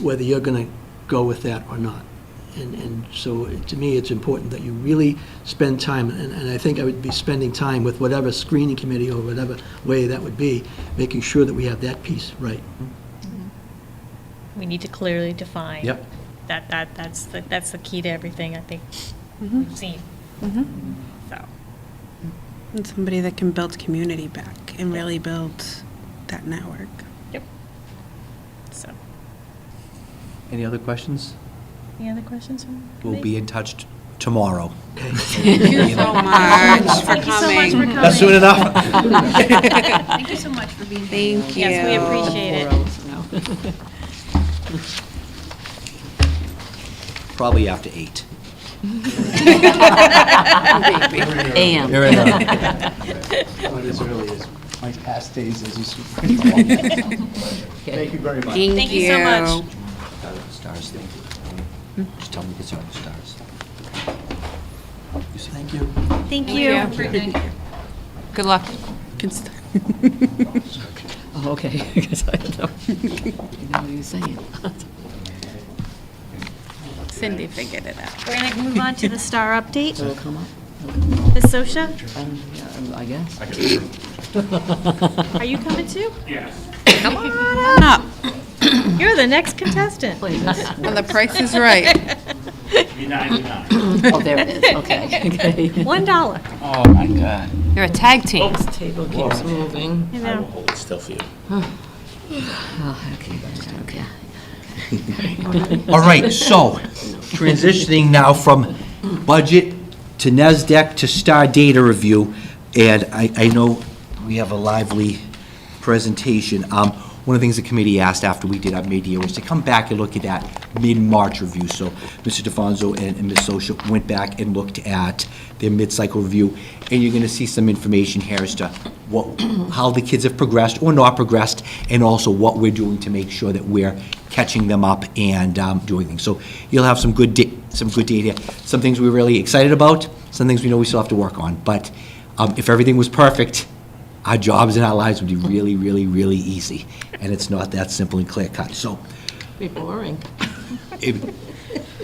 whether you're going to go with that or not. And so, to me, it's important that you really spend time, and I think I would be spending time with whatever screening committee or whatever way that would be, making sure that we have that piece right. We need to clearly define. Yep. That's the key to everything, I think, we've seen. So, And somebody that can build community back and really build that network. so. Any other questions? Any other questions from the We'll committee? be in touch tomorrow. Thank you so much for Thank you so much for coming. coming. That's soon enough. Thank you so much for being here. Thank you. Yes, we appreciate it. Probably after 8. AM. Fair enough. Not as early as my past days as a superintendent. Thank you very much. Thank you so much. Stars, thank you. Just tell me to start the stars. Thank you. Thank you. Good luck. Oh, okay. I guess I don't know. You know what you're saying. Cindy figured it out. We're going to move on to the STAR update. It'll come up, Ms. Sosha, yeah, I guess. are you coming too? Come on up. You're the next contestant. Please. And the price is right. Oh, there it is, okay. Okay. $1. You're a tag team. Table keeps moving. You know. Oh, okay, okay. All right, so transitioning now from budget to NESDEC to STAR data review, and I know we have a lively presentation. One of the things the committee asked after we did our mid-year was to come back and look at that mid-March review. So Mr. DeFonso and Ms. Sosha went back and looked at their mid-cycle review, and you're going to see some information here as to how the kids have progressed or not progressed, and also what we're doing to make sure that we're catching them up and doing things. So you'll have some good data, some things we're really excited about, some things we know we still have to work on. But if everything was perfect, our jobs and our lives would be really, really, really easy. And it's not that simple and clear cut. So, Be boring.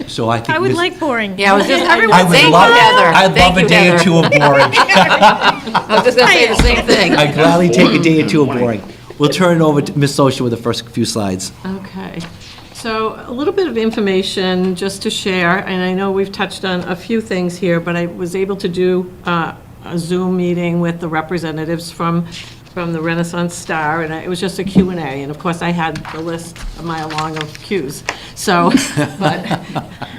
so I think. I would Ms. like boring. Yeah, I was just, I everyone would thank love, you, Heather. I'd Thank love you, a day or Heather. two of boring. I was just gonna say the same thing. I'd gladly take a day or two of boring. We'll turn it over to Ms. Sosha with the first few slides. Okay, so a little bit of information just to share, and I know we've touched on a few things here, but I was able to do a Zoom meeting with the representatives from the Renaissance Star, and it was just a Q&A, and of course, I had the list a mile long of Qs. So, but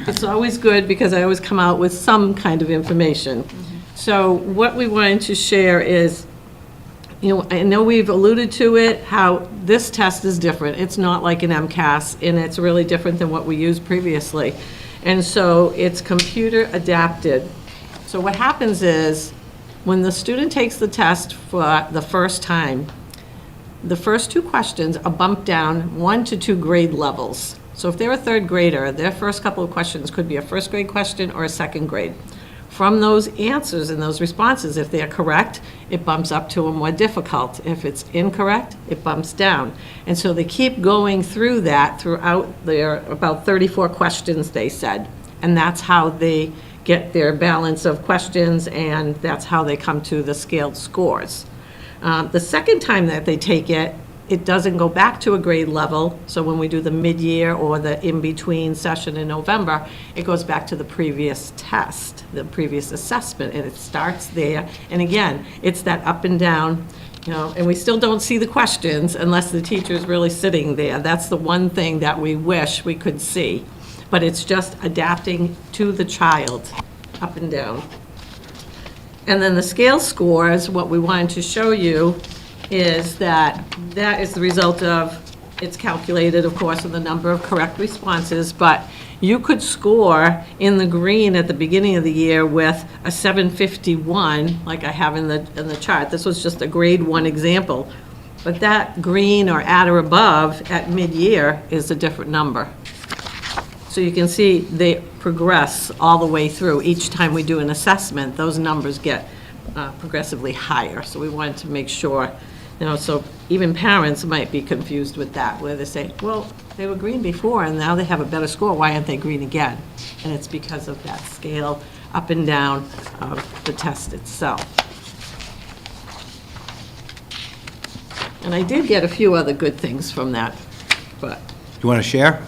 it's always good because I always come out with some kind of information. So what we wanted to share is, you know, I know we've alluded to it, how this test is different. It's not like an MCAS, and it's really different than what we used previously. And so it's computer adapted. So what happens is, when the student takes the test for the first time, the first two questions are bumped down 1 to 2 grade levels. So if they're a third grader, their first couple of questions could be a first grade question or a second grade. From those answers and those responses, if they're correct, it bumps up to a more difficult. If it's incorrect, it bumps down. And so they keep going through that throughout their about 34 questions, they said. And that's how they get their balance of questions, and that's how they come to the scaled scores. The second time that they take it, it doesn't go back to a grade level. So when we do the mid-year or the in-between session in November, it goes back to the previous test, the previous assessment, and it starts there. And again, it's that up and down, you know, and we still don't see the questions unless the teacher's really sitting there. That's the one thing that we wish we could see. But it's just adapting to the child, up and down. And then the scale scores, what we wanted to show you is that is the result of, it's calculated, of course, in the number of correct responses, but you could score in the green at the beginning of the year with a 751, like I have in the chart. This was just a grade 1 example. But that green or at or above at mid-year is a different number. So you can see they progress all the way through. Each time we do an assessment, those numbers get progressively higher. So we wanted to make sure, you know, so even parents might be confused with that, where they say, well, they were green before, and now they have a better score, why aren't they green again? And it's because of that scale up and down of the test itself. And I did get a few other good things from that, but, You want to share?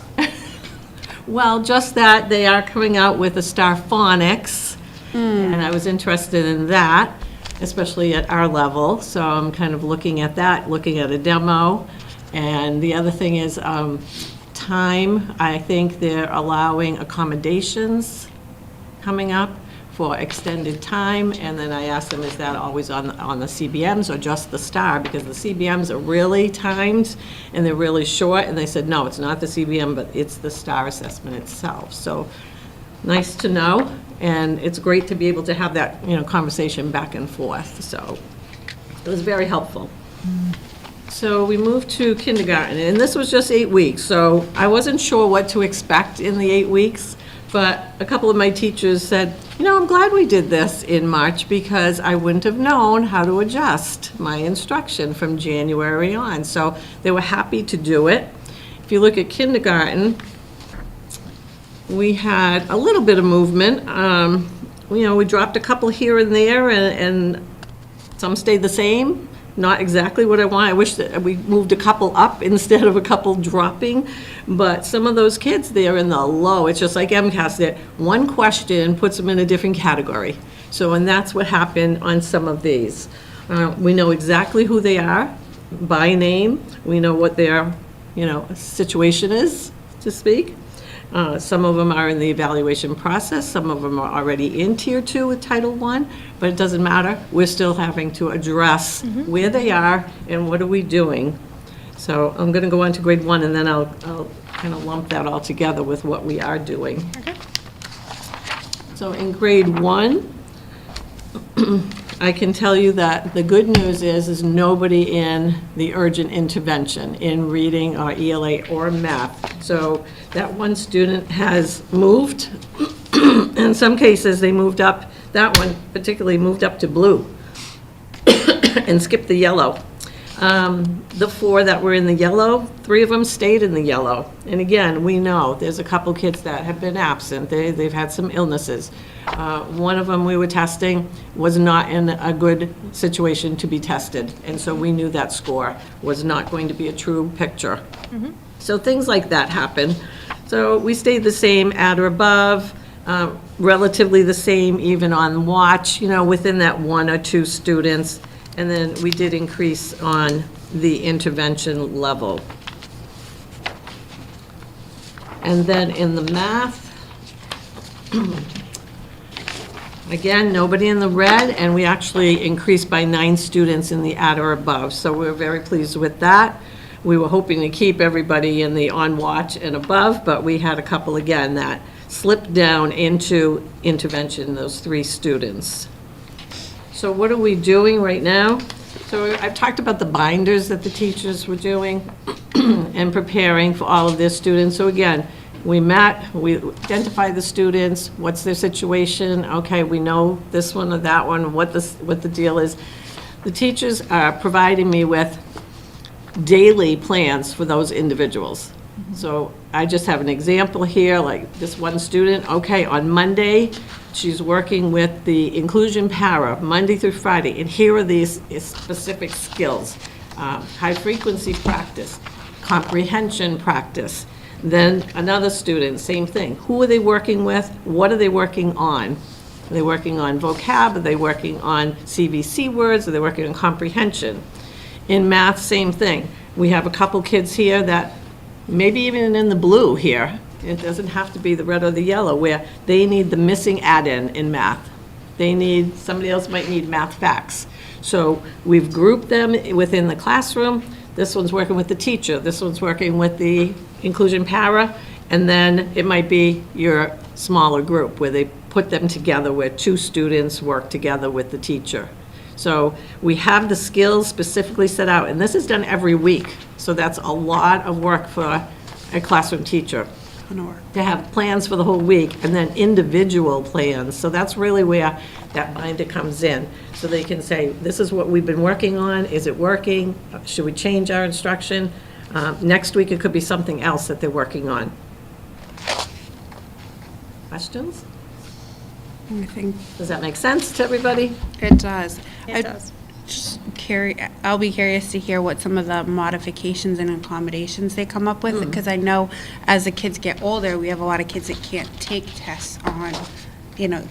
well, just that they are coming out with a Star Phonics, and I was interested in that, especially at our level, so I'm kind of looking at that, looking at a demo. And the other thing is time. I think they're allowing accommodations coming up for extended time, and then I asked them, is that always on the CBMs or just the STAR? Because the CBMs are really timed, and they're really short, and they said, no, it's not the CBM, but it's the STAR assessment itself. So, nice to know, and it's great to be able to have that, conversation back and forth, so it was very helpful. So we moved to kindergarten, and this was just 8 weeks, so I wasn't sure what to expect in the 8 weeks, but a couple of my teachers said, I'm glad we did this in March because I wouldn't have known how to adjust my instruction from January on. So they were happy to do it. If you look at kindergarten, we had a little bit of movement. We dropped a couple here and there, and some stayed the same. Not exactly what I want. I wish that we moved a couple up instead of a couple dropping, but some of those kids, they're in the low. It's just like MCAS, that one question puts them in a different category. So, and that's what happened on some of these. We know exactly who they are by name. We know what their, situation is, to speak. Some of them are in the evaluation process, some of them are already in Tier 2 with Title I, but it doesn't matter. We're still having to address where they are and what are we doing. So I'm going to go on to grade 1, and then I'll kind of lump that all together with what we are doing. Okay. So in grade 1, I can tell you that the good news is nobody in the urgent intervention in reading or ELA or math. So that one student has moved. In some cases, they moved up, that one particularly moved up to blue and skipped the yellow. The 4 that were in the yellow, 3 of them stayed in the yellow. And again, we know there's a couple kids that have been absent. They've had some illnesses. One of them we were testing was not in a good situation to be tested. And so we knew that score was not going to be a true picture. So things like that happen. So we stayed the same at or above, relatively the same even on watch, within that 1 or 2 students. And then we did increase on the intervention level. And then in the math, again, nobody in the red, and we actually increased by 9 students in the at or above. So we're very pleased with that. We were hoping to keep everybody in the on watch and above, but we had a couple again that slipped down into intervention, those 3 students. So what are we doing right now? So I've talked about the binders that the teachers were doing and preparing for all of their students. So again, we met, we identified the students, what's their situation, okay, we know this one or that one, what the deal is. The teachers are providing me with daily plans for those individuals. So I just have an example here, like this one student, okay, on Monday, she's working with the inclusion para, Monday through Friday, and here are these specific skills. High frequency practice, comprehension practice. Then another student, same thing. Who are they working with? What are they working on? Are they working on vocab? Are they working on CVC words? Are they working on comprehension? In math, same thing. We have a couple kids here that maybe even in the blue here, it doesn't have to be the red or the yellow, where they need the missing add-in in math. Somebody else might need math facts. So we've grouped them within the classroom. This one's working with the teacher. This one's working with the inclusion para. And then it might be your smaller group where they put them together where 2 students work together with the teacher. So we have the skills specifically set out, and this is done every week. So that's a lot of work for a classroom teacher to have plans for the whole week and then individual plans. So that's really where that binder comes in. So they can say, this is what we've been working on. Is it working? Should we change our instruction? Next week, it could be something else that they're working on. Questions? I think Does that make sense to everybody? it does. It does. I'll be curious to hear what some of the modifications and accommodations they come up with, because I know as the kids get older, we have a lot of kids that can't take tests on,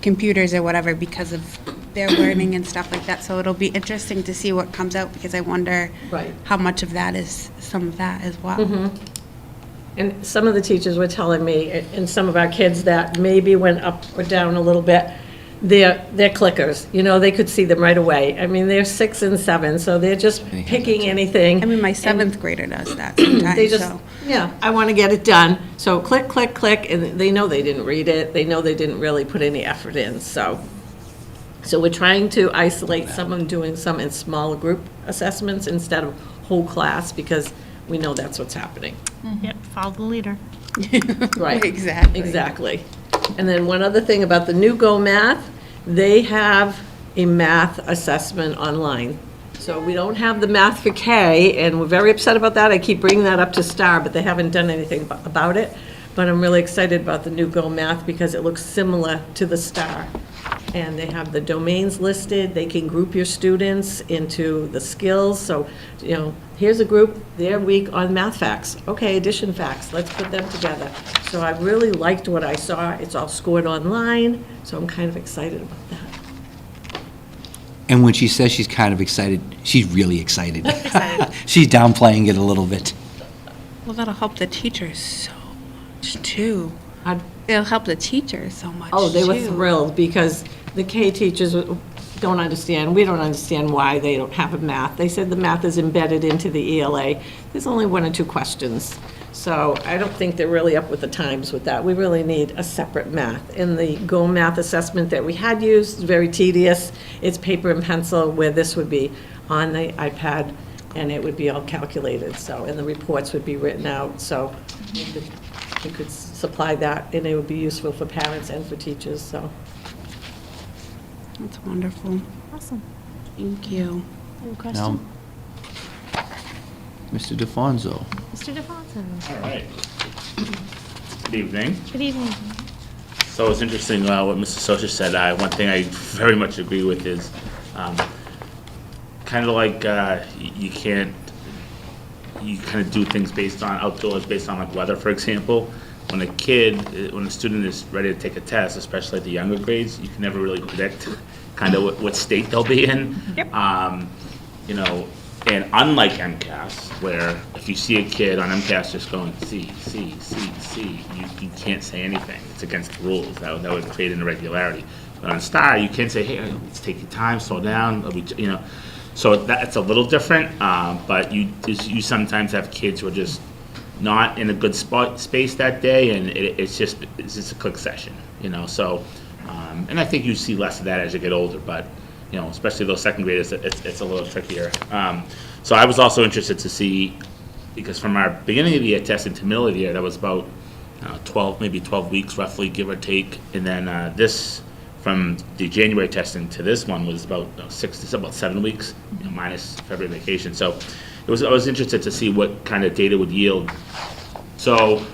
computers or whatever because of their learning and stuff like that. So it'll be interesting to see what comes out, because I wonder Right. how much of that is some of that as well. And some of the teachers were telling me, and some of our kids that maybe went up or down a little bit, they're clickers, they could see them right away. I mean, they're 6 and 7, so they're just picking anything. I mean, my 7th grader does that sometimes, They just, so. yeah, I want to get it done. So click, click, click, and they know they didn't read it. They know they didn't really put any effort in, so. So we're trying to isolate some and doing some in smaller group assessments instead of whole class, because we know that's what's happening. Yep, follow the leader. Right. Exactly. Exactly. And then one other thing about the new Go Math, they have a math assessment online. So we don't have the math for K, and we're very upset about that. I keep bringing that up to STAR, but they haven't done anything about it. But I'm really excited about the new Go Math because it looks similar to the STAR. And they have the domains listed. They can group your students into the skills. So, here's a group, their week on math facts. Okay, addition facts, let's put them together. So I really liked what I saw. It's all scored online, so I'm kind of excited about that. And when she says she's kind of excited, she's really excited. She's downplaying it a little bit. Well, that'll help the teachers so much, too. I'd- It'll help the teachers so much, Oh, they were too. thrilled because the K teachers don't understand, we don't understand why they don't have a math. They said the math is embedded into the ELA. There's only 1 or 2 questions. So I don't think they're really up with the times with that. We really need a separate math. And the Go Math assessment that we had used is very tedious. It's paper and pencil, where this would be on the iPad, and it would be all calculated, so, and the reports would be written out, so we could supply that, and it would be useful for parents and for teachers, so. That's wonderful. Awesome. Thank you. Any Now, question? Mr. DeFonso. Mr. DeFonso. All right. Good evening. Good evening. So it's interesting what Mr. Socha said. One thing I very much agree with is kind of like you kind of do things based on outdoors, based on like weather, for example. When a student is ready to take a test, especially at the younger grades, you can never really predict kind of what state they'll be in. Yep. And unlike MCAS, where if you see a kid on MCAS just going C, C, C, C, you can't say anything. It's against the rules. That would create an irregularity. But on STAR, you can say, hey, let's take your time, slow down. So that's a little different. But you sometimes have kids who are just not in a good space that day, and it's just a quick session. So, and I think you see less of that as you get older, but. Especially those second graders, it's a little trickier. So I was also interested to see, because from our beginning of the year testing to middle of the year, that was about 12 weeks roughly, give or take. And then this, from the January testing to this one, was about 7 weeks, minus February vacation. So I was interested to see what kind of data would yield. So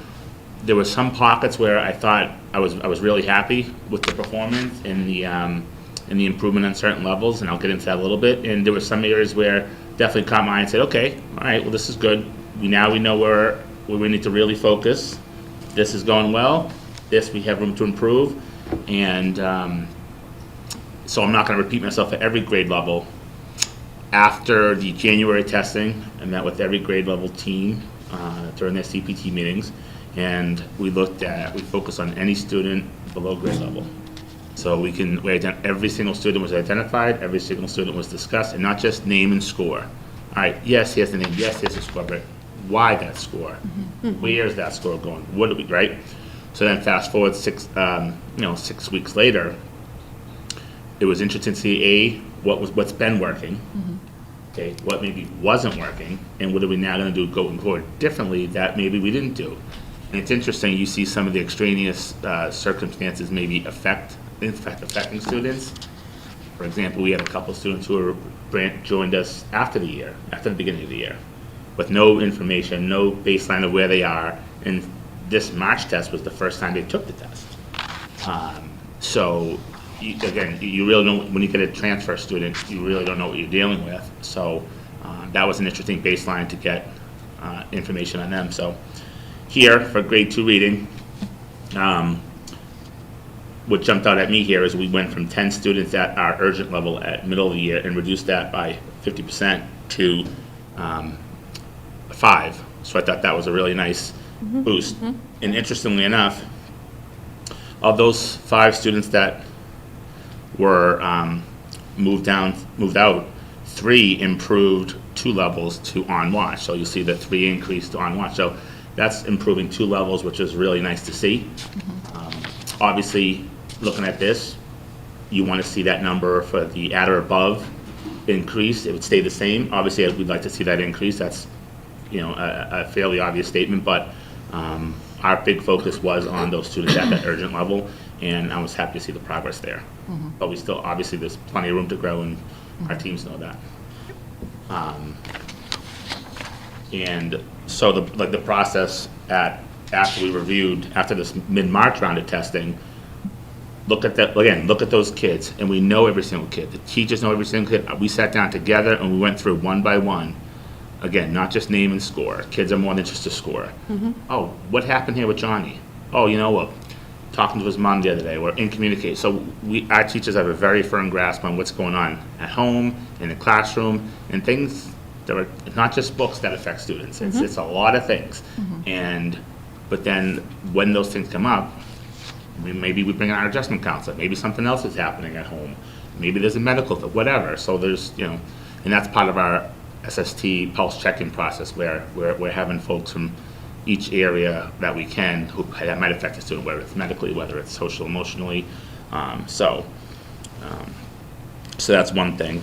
there were some pockets where I thought I was really happy with the performance and the improvement on certain levels, and I'll get into that a little bit. And there were some areas where definitely caught my eye and said, okay, all right, well, this is good. We know where we need to really focus. This is going well. This we have room to improve. And so I'm not going to repeat myself at every grade level. After the January testing, I met with every grade level team during their CPT meetings, and we focused on any student below grade level. So every single student was identified, every single student was discussed, and not just name and score. All right, yes, here's the name, yes, here's the score, but why that score? Where's that score going? What do we, right? So then fast forward 6 weeks later, it was interesting to see what's been working, okay, what maybe wasn't working, and what are we now going to do going forward differently that maybe we didn't do. And it's interesting, you see some of the extraneous circumstances maybe affecting students. For example, we had a couple students who joined us after the beginning of the year. with no information, no baseline of where they are. And this March test was the first time they took the test. So, again, you really don't, when you get a transfer student, you really don't know what you're dealing with. So that was an interesting baseline to get information on them. So here, for grade 2 reading, what jumped out at me here is we went from 10 students at our urgent level at middle of the year and reduced that by 50% to 5. So I thought that was a really nice boost. And interestingly enough, of those 5 students that were moved out, 3 improved 2 levels to on watch. So you see the 3 increased to on watch. So that's improving 2 levels, which is really nice to see. Obviously, looking at this, you want to see that number for the at or above increase. It would stay the same. Obviously, we'd like to see that increase. That's, a fairly obvious statement, but our big focus was on those students at that urgent level, and I was happy to see the progress there. But we still, obviously, there's plenty of room to grow, and our teams know that. And so the process after this mid-March round of testing, look at those kids, and we know every single kid. The teachers know every single kid. We sat down together and we went through one by one. Again, not just name and score. Kids are more than just a score. Oh, what happened here with Johnny? Oh, you know what? Talking to his mom the other day. We're in communication. So our teachers have a very firm grasp on what's going on at home, in the classroom, and things that are not just books that affect students. It's a lot of things. But then when those things come up, maybe we bring in our adjustment counselor. Maybe something else is happening at home. Maybe there's a medical, whatever. So there's, and that's part of our SST pulse check-in process where we're having folks from each area that we can that might affect the student, whether it's medically, whether it's social, emotionally. So that's one thing.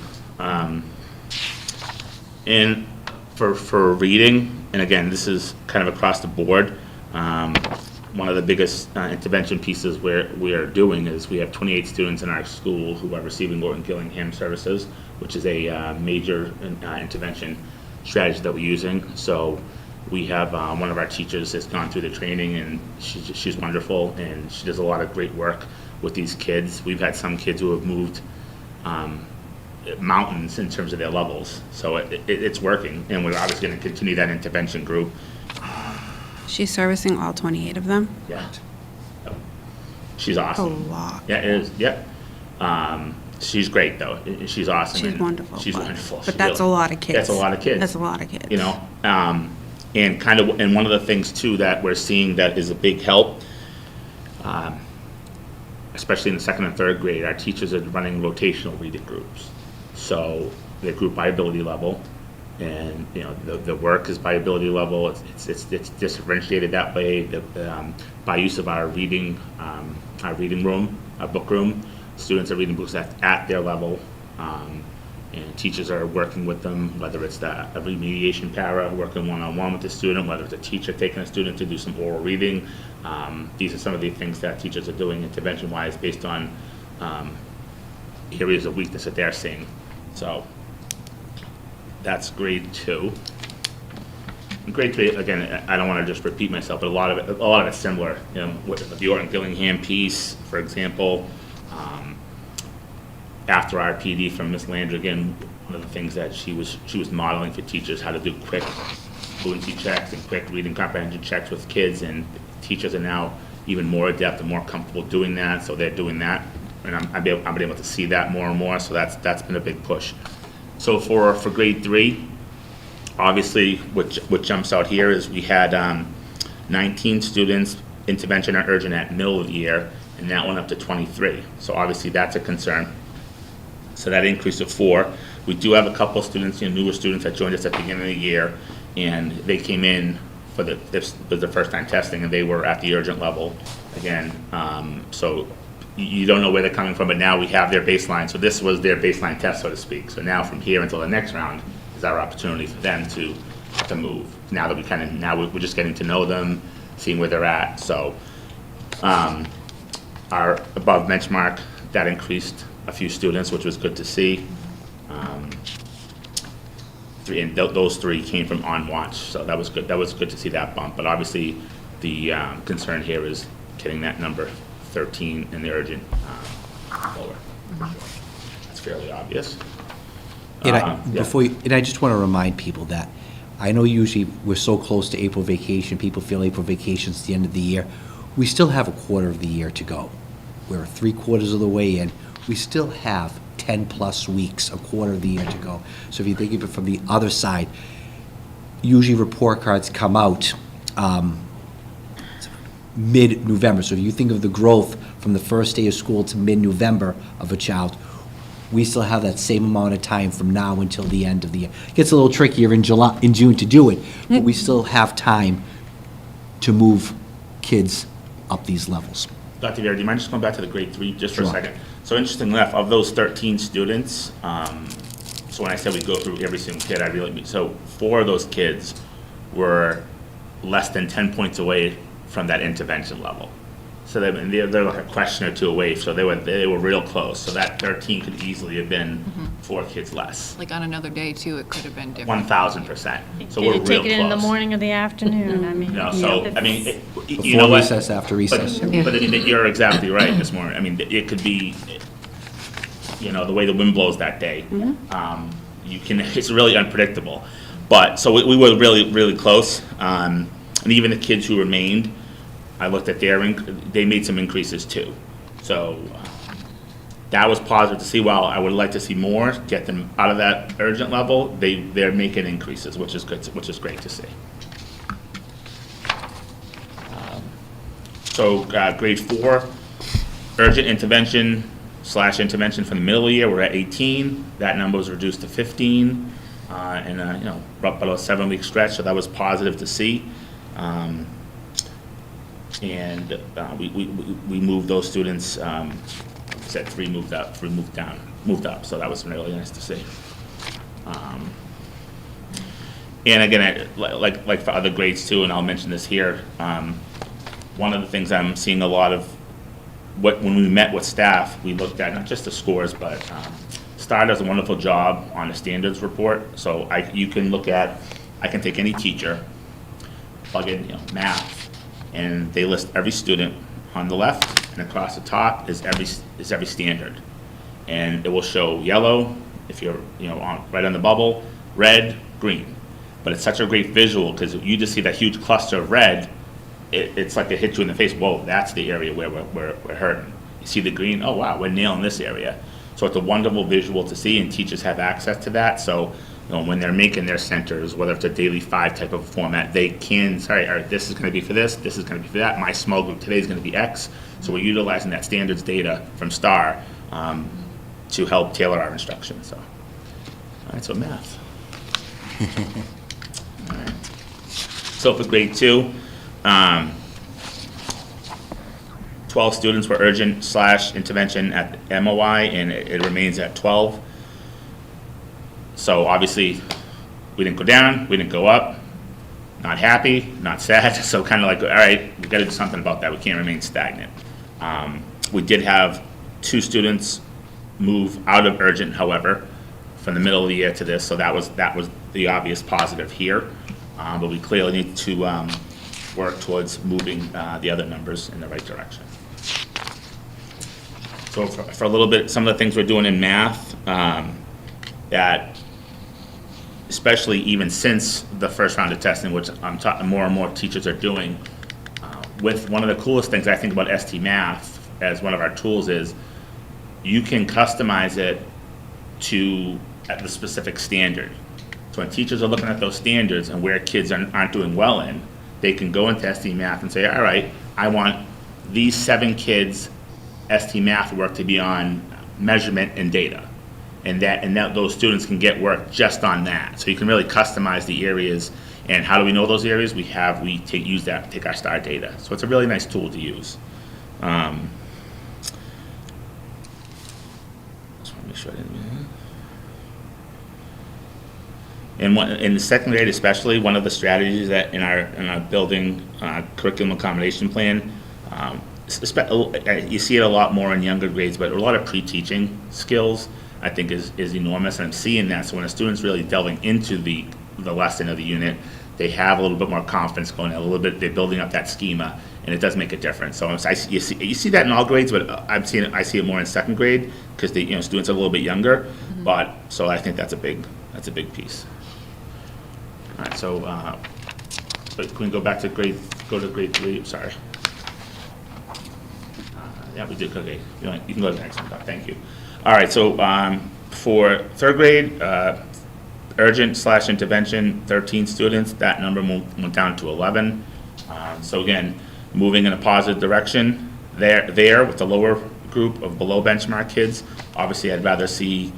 And for reading, and again, this is kind of across the board, one of the biggest intervention pieces we are doing is we have 28 students in our school who are receiving Orton Gillingham services, which is a major intervention strategy that we're using. So we have one of our teachers has gone through the training, and she's wonderful, and she does a lot of great work with these kids. We've had some kids who have moved mountains in terms of their levels, so it's working, and we're obviously going to continue that intervention group. She's servicing all 28 of them? Yeah. She's awesome. A lot. Yeah, it is. Yep. She's great, though. She's awesome. She's wonderful. She's wonderful. But that's a lot of kids. That's a lot of kids. That's a lot of kids. And one of the things, too, that we're seeing that is a big help, especially in the 2nd and 3rd grade, our teachers are running rotational reading groups. So they're grouped by ability level. And the work is by ability level. It's differentiated that way by use of our reading room, our book room. Students are reading books at their level, and teachers are working with them. Whether it's a remediation para working one-on-one with the student, whether it's a teacher taking a student to do some oral reading. These are some of the things that teachers are doing intervention-wise based on areas of weakness that they're seeing. So. That's grade 2. Grade 3, again, I don't want to just repeat myself, but a lot of it's similar. With the Orton Gillingham piece, for example, after our PD from Ms. Landrigan, one of the things that she was modeling for teachers how to do quick fluency checks and quick reading comprehension checks with kids, and teachers are now even more adept and more comfortable doing that, so they're doing that, and I've been able to see that more and more. So that's been a big push. So for grade 3, obviously what jumps out here is we had 19 students intervention or urgent at middle of the year, and that went up to 23. So obviously that's a concern. So that increase of 4. We do have a couple of students, newer students that joined us at the beginning of the year, and they came in for the first time testing, and they were at the urgent level again. So you don't know where they're coming from, but now we have their baseline. So this was their baseline test, so to speak. So now from here until the next round is our opportunity for them to move. Now that we're just getting to know them, seeing where they're at. So our above benchmark, that increased a few students, which was good to see. 3 three, and those three came from On Watch, so that was good. That was good to see that bump. But obviously, the concern here is getting that number 13 in the urgent lower. That's fairly obvious. And Yeah. I just want to remind people that I know usually we're so close to April vacation, people feel April vacation's the end of the year. We still have a quarter of the year to go. We're 3/4 of the way in. We still have 10-plus weeks, a quarter of the year to go. So if you think of it from the other side, usually report cards come out mid-November. So if you think of the growth from the first day of school to mid-November of a child, we still have that same amount of time from now until the end of the year. It gets a little trickier in June to do it, but we still have time to move kids up these levels. Dr. Vera, do you mind just going back to the grade 3 just for a Sure. second? So interestingly enough, of those 13 students, so when I said we go through every single kid, I really mean, so 4 of those kids were less than 10 points away from that intervention level. So they're like a question or two away, so they were real close. So that 13 could easily have been 4 kids less, Like on another day too, it could have been different. 1,000%. So Did we're you real take it in the close. morning or the afternoon? I mean. No, so, I mean, you Before know what? recess, after recess. But I mean, you're exactly right, Ms. Moore. I mean, it could be, the way the wind blows that day. It's really unpredictable. But, so we were really, really close. And even the kids who remained, I looked at they made some increases too. So that was positive to see. While I would like to see more, get them out of that urgent level, they're making increases, which is good, which is great to see. So grade 4, urgent intervention / intervention from the middle of the year, we're at 18. That number was reduced to 15, and about a 7-week stretch. So that was positive to see. And we moved those students. Said 3 moved up, 3 moved down, moved up. So that was really nice to see. And again, like for other grades too, and I'll mention this here. One of the things I'm seeing a lot of, when we met with staff, we looked at not just the scores, but STAR does a wonderful job on the standards report. So I can take any teacher, plug in math, and they list every student on the left, and across the top is every standard, and it will show yellow if you're right on the bubble, red, green. But it's such a great visual because you just see that huge cluster of red. It's like it hits you in the face. Whoa, that's the area where we're hurting. You see the green. Oh wow, we're nailing this area. So it's a wonderful visual to see, and teachers have access to that. So when they're making their centers, whether it's a daily 5 type of format, they can all right, this is going to be for this is going to be for that. My small group today is going to be X. So we're utilizing that standards data from STAR to help tailor our instruction. So, all right, so math. All right. So for grade 2. 12 students were urgent / intervention at MOI, and it remains at 12. So obviously, we didn't go down, we didn't go up. Not happy, not sad. So kind of like, all right, we got to do something about that. We can't remain stagnant. We did have 2 students move out of urgent, however, from the middle of the year to this. So that was the obvious positive here. But we clearly need to work towards moving the other numbers in the right direction. So for a little bit, some of the things we're doing in math, that especially even since the first round of testing, which I'm talking more and more teachers are doing, with one of the coolest things I think about ST Math as one of our tools is you can customize it at the specific standard. So when teachers are looking at those standards and where kids aren't doing well in, they can go into ST Math and say, all right, I want these 7 kids' ST Math work to be on measurement and data. And that those students can get work just on that. So you can really customize the areas. And how do we know those areas? We take our STAR data. So it's a really nice tool to use. Just want to make sure I didn't. In the second grade especially, one of the strategies that in our building curriculum accommodation plan, you see it a lot more in younger grades, but a lot of pre-teaching skills. I think is enormous, and I'm seeing that. So when a student's really delving into the lesson of the unit, they have a little bit more confidence going, a little bit, they're building up that schema, and it does make a difference. So you see that in all grades, but I see it more in second grade, because the students are a little bit younger, but, so I think that's a big piece. All right, so, but can we go back to grade 3, sorry. Yeah, we did, okay, you can go to the next one, thank you. All right, so for third grade, urgent/intervention, 13 students, that number went down to 11. So again, moving in a positive direction there with the lower group of below benchmark kids. Obviously, I'd rather see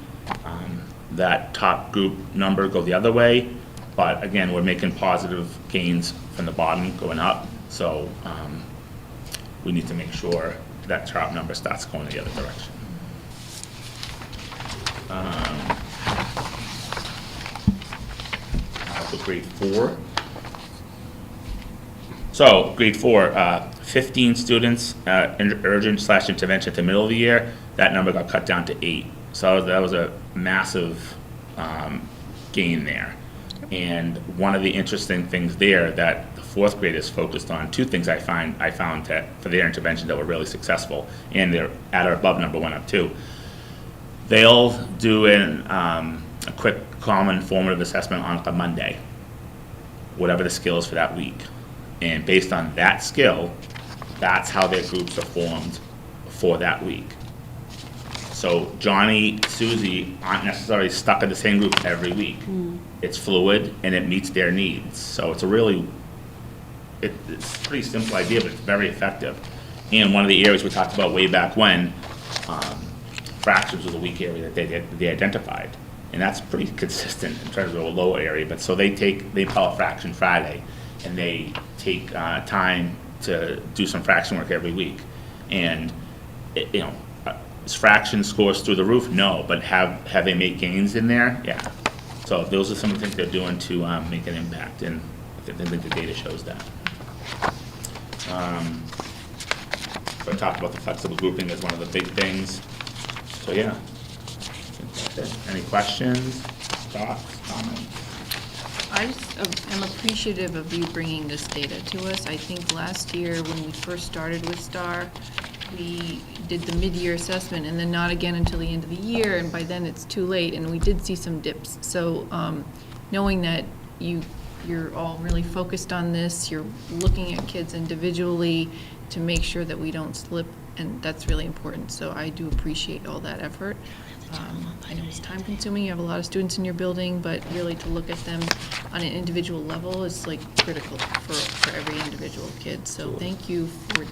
that top group number go the other way, but again, we're making positive gains from the bottom going up, so we need to make sure that top number starts going the other direction. For grade 4. So grade 4, 15 students, urgent/intervention at the middle of the year. That number got cut down to 8. So that was a massive gain there. And one of the interesting things there that the 4th grade is focused on, 2 things I found that for their intervention that were really successful, and their at or above number went up too. They'll do a quick, common, formative assessment on a Monday, whatever the skill is for that week. And based on that skill, that's how their groups are formed for that week. So Johnny, Susie aren't necessarily stuck in the same group every week. It's fluid and it meets their needs. So it's it's a pretty simple idea, but it's very effective. And one of the areas we talked about way back when, fractions was a weak area that they identified. And that's pretty consistent in terms of a low area. But so they call it Fraction Friday, and they take time to do some fraction work every week. And is fraction scores through the roof? No, but have they made gains in there? Yeah. So those are some of the things they're doing to make an impact, and I think the data shows that. So I talked about the flexible grouping as one of the big things. So yeah, that's it. Any questions, thoughts, comments? I just am appreciative of you bringing this data to us. I think last year when we first started with STAR, we did the mid-year assessment and then not again until the end of the year, and by then it's too late, and we did see some dips. So knowing that you're all really focused on this, you're looking at kids individually to make sure that we don't slip, and that's really important. So I do appreciate all that effort. I know it's time consuming, you have a lot of students in your building, but really to look at them on an individual level is like critical for every individual kid. So thank you for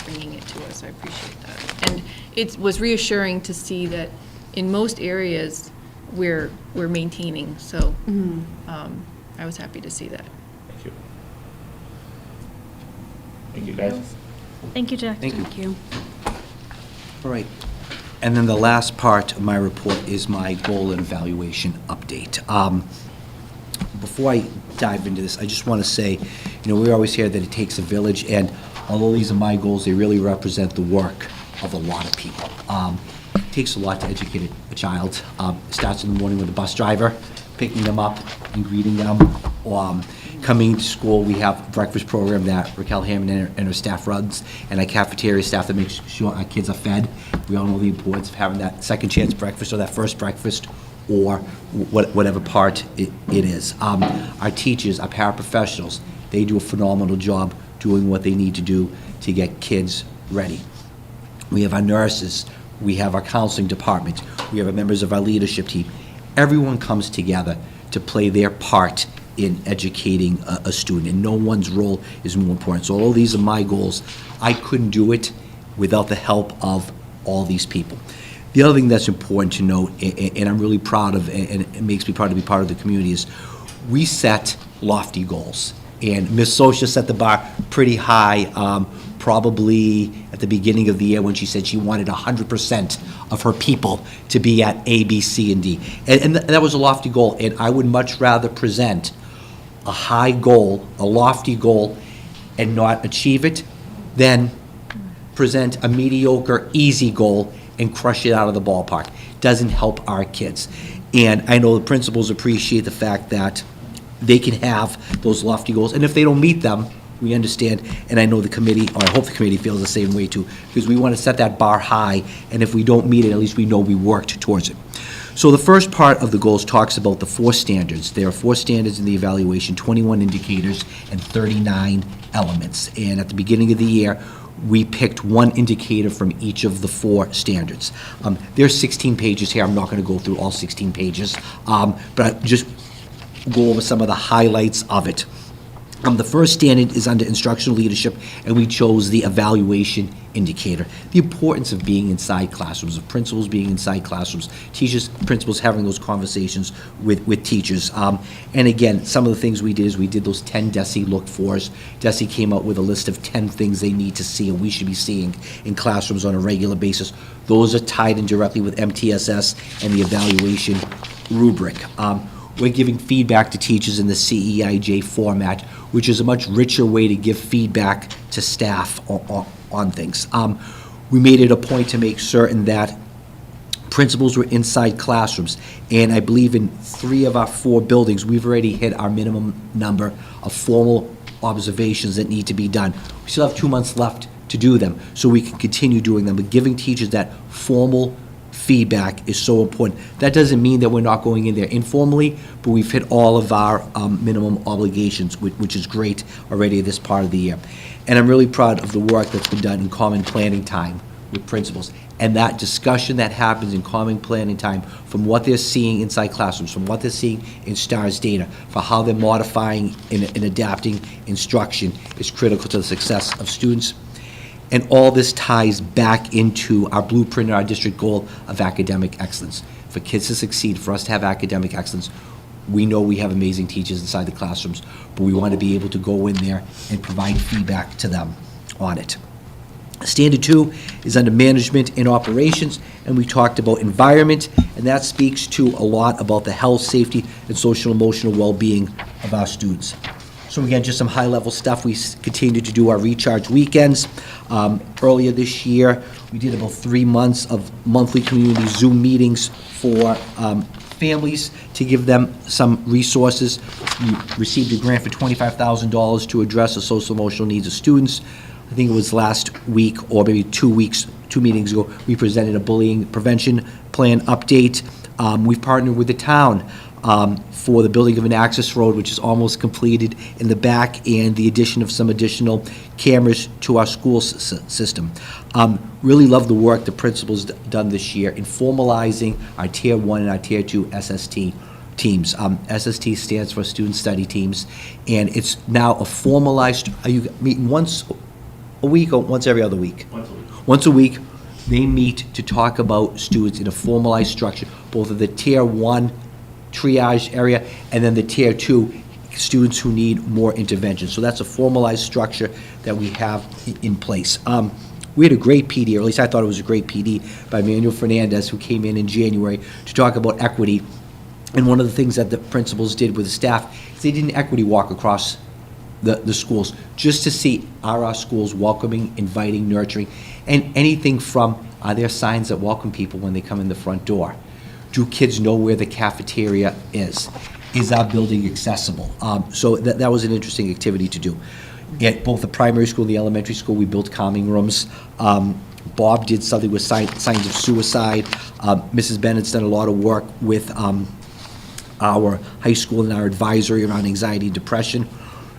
bringing it to us, I appreciate that. And it was reassuring to see that in most areas we're maintaining, so I was happy to see that. Thank you. Thank you, guys. Thank you, Jack. Thank you. All right. And then the last part of my report is my goal and evaluation update. Before I dive into this, I just want to say, we always hear that it takes a village, and although these are my goals, they really represent the work of a lot of people. It takes a lot to educate a child. It starts in the morning with a bus driver, picking them up and greeting them. Coming to school, we have a breakfast program that Raquel Hammond and her staff runs, and a cafeteria staff that makes sure our kids are fed. We all know the importance of having that second chance breakfast or that first breakfast, or whatever part it is. Our teachers, our paraprofessionals, they do a phenomenal job doing what they need to do to get kids ready. We have our nurses, we have our counseling department, we have our members of our leadership team. Everyone comes together to play their part in educating a student, and no one's role is more important. So although these are my goals, I couldn't do it without the help of all these people. The other thing that's important to note, and I'm really proud of, and it makes me proud to be part of the community, is we set lofty goals. And Ms. Socia set the bar pretty high, probably at the beginning of the year when she said she wanted 100% of her people to be at A, B, C, and D. And that was a lofty goal, and I would much rather present a high goal, a lofty goal, and not achieve it than present a mediocre, easy goal and crush it out of the ballpark. Doesn't help our kids. And I know the principals appreciate the fact that they can have those lofty goals, and if they don't meet them, we understand, and I know the committee, or I hope the committee feels the same way too, because we want to set that bar high, and if we don't meet it, at least we know we worked towards it. So the first part of the goals talks about the 4 standards. There are 4 standards in the evaluation, 21 indicators, and 39 elements. And at the beginning of the year, we picked 1 indicator from each of the 4 standards. There's 16 pages here. I'm not going to go through all 16 pages, but I just go over some of the highlights of it. The first standard is under instructional leadership, and we chose the evaluation indicator. The importance of being inside classrooms, of principals being inside classrooms, teachers, principals having those conversations with teachers. And again, some of the things we did is we did those 10 DESE look-fors. DESE came out with a list of 10 things they need to see and we should be seeing in classrooms on a regular basis. Those are tied in directly with MTSS and the evaluation rubric. We're giving feedback to teachers in the CEIJ format, which is a much richer way to give feedback to staff on things. We made it a point to make certain that principals were inside classrooms, and I believe in 3 of our 4 buildings, we've already hit our minimum number of formal observations that need to be done. We still have 2 months left to do them, so we can continue doing them, but giving teachers that formal feedback is so important. That doesn't mean that we're not going in there informally, but we've hit all of our minimum obligations, which is great already at this part of the year. And I'm really proud of the work that's been done in common planning time with principals. And that discussion that happens in common planning time from what they're seeing inside classrooms, from what they're seeing in STARS data, for how they're modifying and adapting instruction is critical to the success of students. And all this ties back into our blueprint and our district goal of academic excellence. For kids to succeed, for us to have academic excellence, we know we have amazing teachers inside the classrooms, but we want to be able to go in there and provide feedback to them on it. Standard 2 is under management and operations, and we talked about environment, and that speaks to a lot about the health, safety, and social emotional well-being of our students. So again, just some high-level stuff. We continue to do our recharge weekends. Earlier this year, we did about 3 months of monthly community Zoom meetings for families to give them some resources. We received a grant for $25,000 to address the social emotional needs of students. I think it was last week, or maybe 2 meetings ago, we presented a bullying prevention plan update. We've partnered with the town for the building of an access road, which is almost completed in the back, and the addition of some additional cameras to our school system. Really love the work the principal's done this year in formalizing our Tier 1 and our Tier 2 SST teams. SST stands for Student Study Teams, and it's now a formalized, are you meeting once a week or once every other week? Once a week. Once a week, they meet to talk about students in a formalized structure, both of the Tier 1 triage area and then the Tier 2 students who need more intervention. So that's a formalized structure that we have in place. We had a great PD, or at least I thought it was a great PD, by Manuel Fernandez, who came in January to talk about equity. And one of the things that the principals did with the staff is they did an equity walk across the schools, just to see, are our schools welcoming, inviting, nurturing, and anything from, are there signs that welcome people when they come in the front door? Do kids know where the cafeteria is? Is our building accessible? So that was an interesting activity to do. At both the primary school and the elementary school, we built calming rooms. Bob did something with signs of suicide. Mrs. Bennett's done a lot of work with our high school and our advisory around anxiety and depression.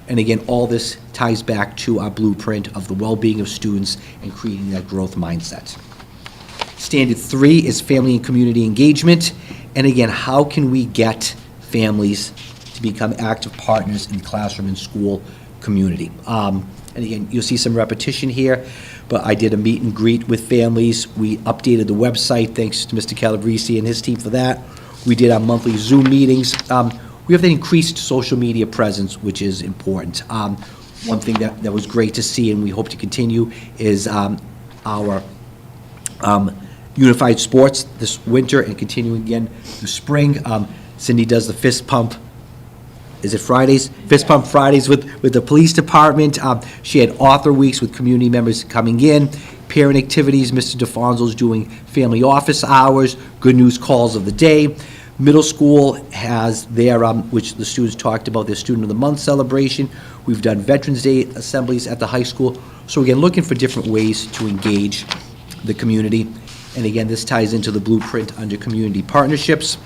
And again, all this ties back to our blueprint of the well-being of students and creating that growth mindset. Standard 3 is family and community engagement. And again, how can we get families to become active partners in the classroom and school community? And again, you'll see some repetition here, but I did a meet and greet with families. We updated the website, thanks to Mr. Calabrese and his team for that. We did our monthly Zoom meetings. We have the increased social media presence, which is important. One thing that was great to see, and we hope to continue, is our unified sports this winter and continuing again this spring. Cindy does the fist pump. Is it Fridays? Fist Pump Fridays with the police department. She had author weeks with community members coming in, Parent activities, Mr. DeFonzo's doing family office hours, good news calls of the day. Middle school has their, which the students talked about, their Student of the Month celebration. We've done Veterans Day assemblies at the high school. So again, looking for different ways to engage the community. And again, this ties into the blueprint under community partnerships.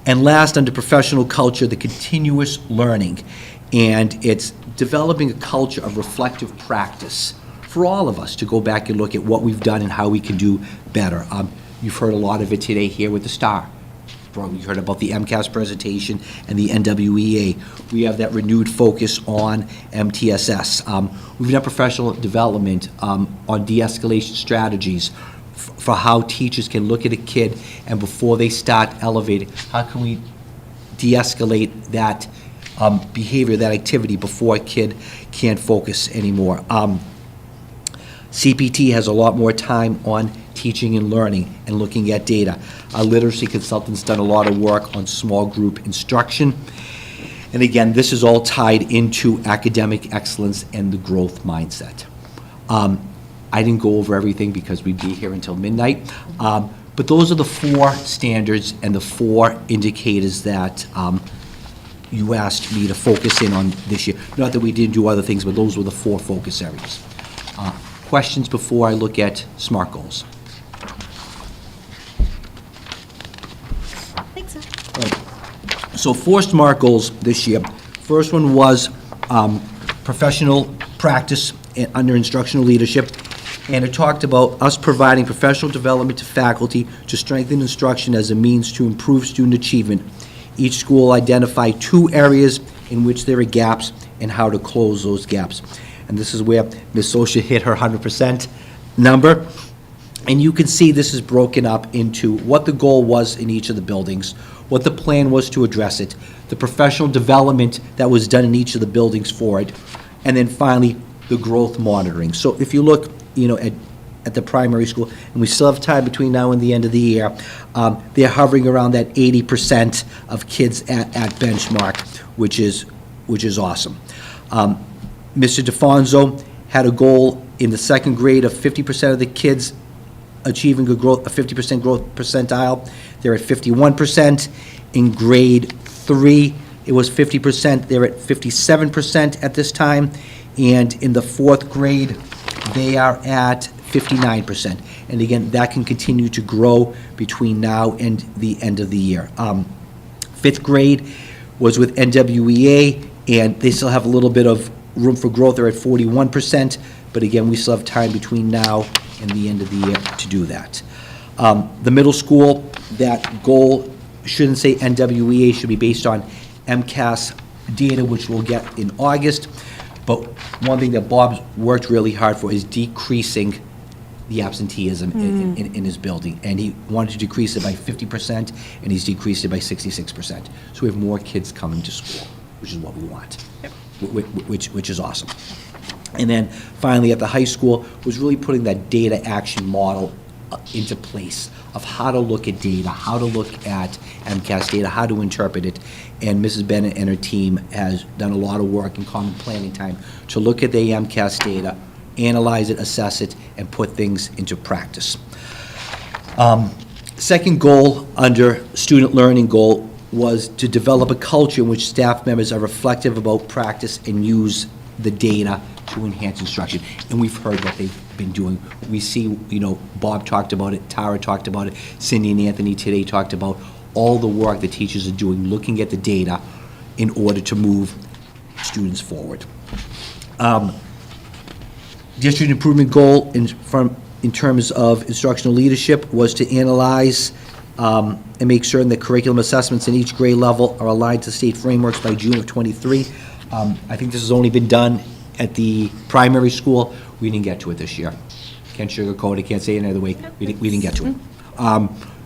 And last, under professional culture, the continuous learning. And it's developing a culture of reflective practice for all of us to go back and look at what we've done and how we can do better. You've heard a lot of it today here with the STAR. You heard about the MCAS presentation and the NWEA. We have that renewed focus on MTSS. We've done professional development on de-escalation strategies for how teachers can look at a kid and before they start elevating, how can we de-escalate that behavior, that activity before a kid can't focus anymore. CPT has a lot more time on teaching and learning and looking at data. Our literacy consultant's done a lot of work on small group instruction. And again, this is all tied into academic excellence and the growth mindset. I didn't go over everything because we'd be here until midnight, but those are the 4 standards and the 4 indicators that you asked me to focus in on this year. Not that we didn't do other things, but those were the 4 focus areas. Questions before I look at SMART goals? I think so. So 4 SMART goals this year. First one was professional practice under instructional leadership. And it talked about us providing professional development to faculty to strengthen instruction as a means to improve student achievement. Each school identified 2 areas in which there are gaps and how to close those gaps. And this is where Ms. Sosha hit her 100% number. And you can see this is broken up into what the goal was in each of the buildings, what the plan was to address it, the professional development that was done in each of the buildings for it, and then finally, the growth monitoring. So if you look, at the primary school, and we still have time between now and the end of the year, they're hovering around that 80% of kids at benchmark, which is awesome. Mr. DeFonzo had a goal in the 2nd grade of 50% of the kids achieving a 50% growth percentile. They're at 51%. In grade 3, it was 50%. They're at 57% at this time. And in the 4th grade, they are at 59%. And again, that can continue to grow between now and the end of the year. 5th grade was with NWEA, and they still have a little bit of room for growth. They're at 41%, but again, we still have time between now and the end of the year to do that. The middle school, that goal shouldn't say NWEA, should be based on MCAS data, which we'll get in August. But one thing that Bob's worked really hard for is decreasing the absenteeism in his building. And he wanted to decrease it by 50%, and he's decreased it by 66%. So we have more kids coming to school, which is what we want, which is awesome. And then finally, at the high school, was really putting that data action model into place of how to look at data, how to look at MCAS data, how to interpret it. And Mrs. Bennett and her team has done a lot of work in common planning time to look at the MCAS data, analyze it, assess it, and put things into practice. Second goal under student learning goal was to develop a culture in which staff members are reflective about practice and use the data to enhance instruction. And we've heard what they've been doing. We see, Bob talked about it, Tara talked about it, Cindy and Anthony today talked about all the work the teachers are doing, looking at the data in order to move students forward. District improvement goal in terms of instructional leadership was to analyze and make certain that curriculum assessments in each grade level are aligned to state frameworks by June of '23. I think this has only been done at the primary school. We didn't get to it this year. Can't sugarcoat it, can't say it any other way. We didn't get to it.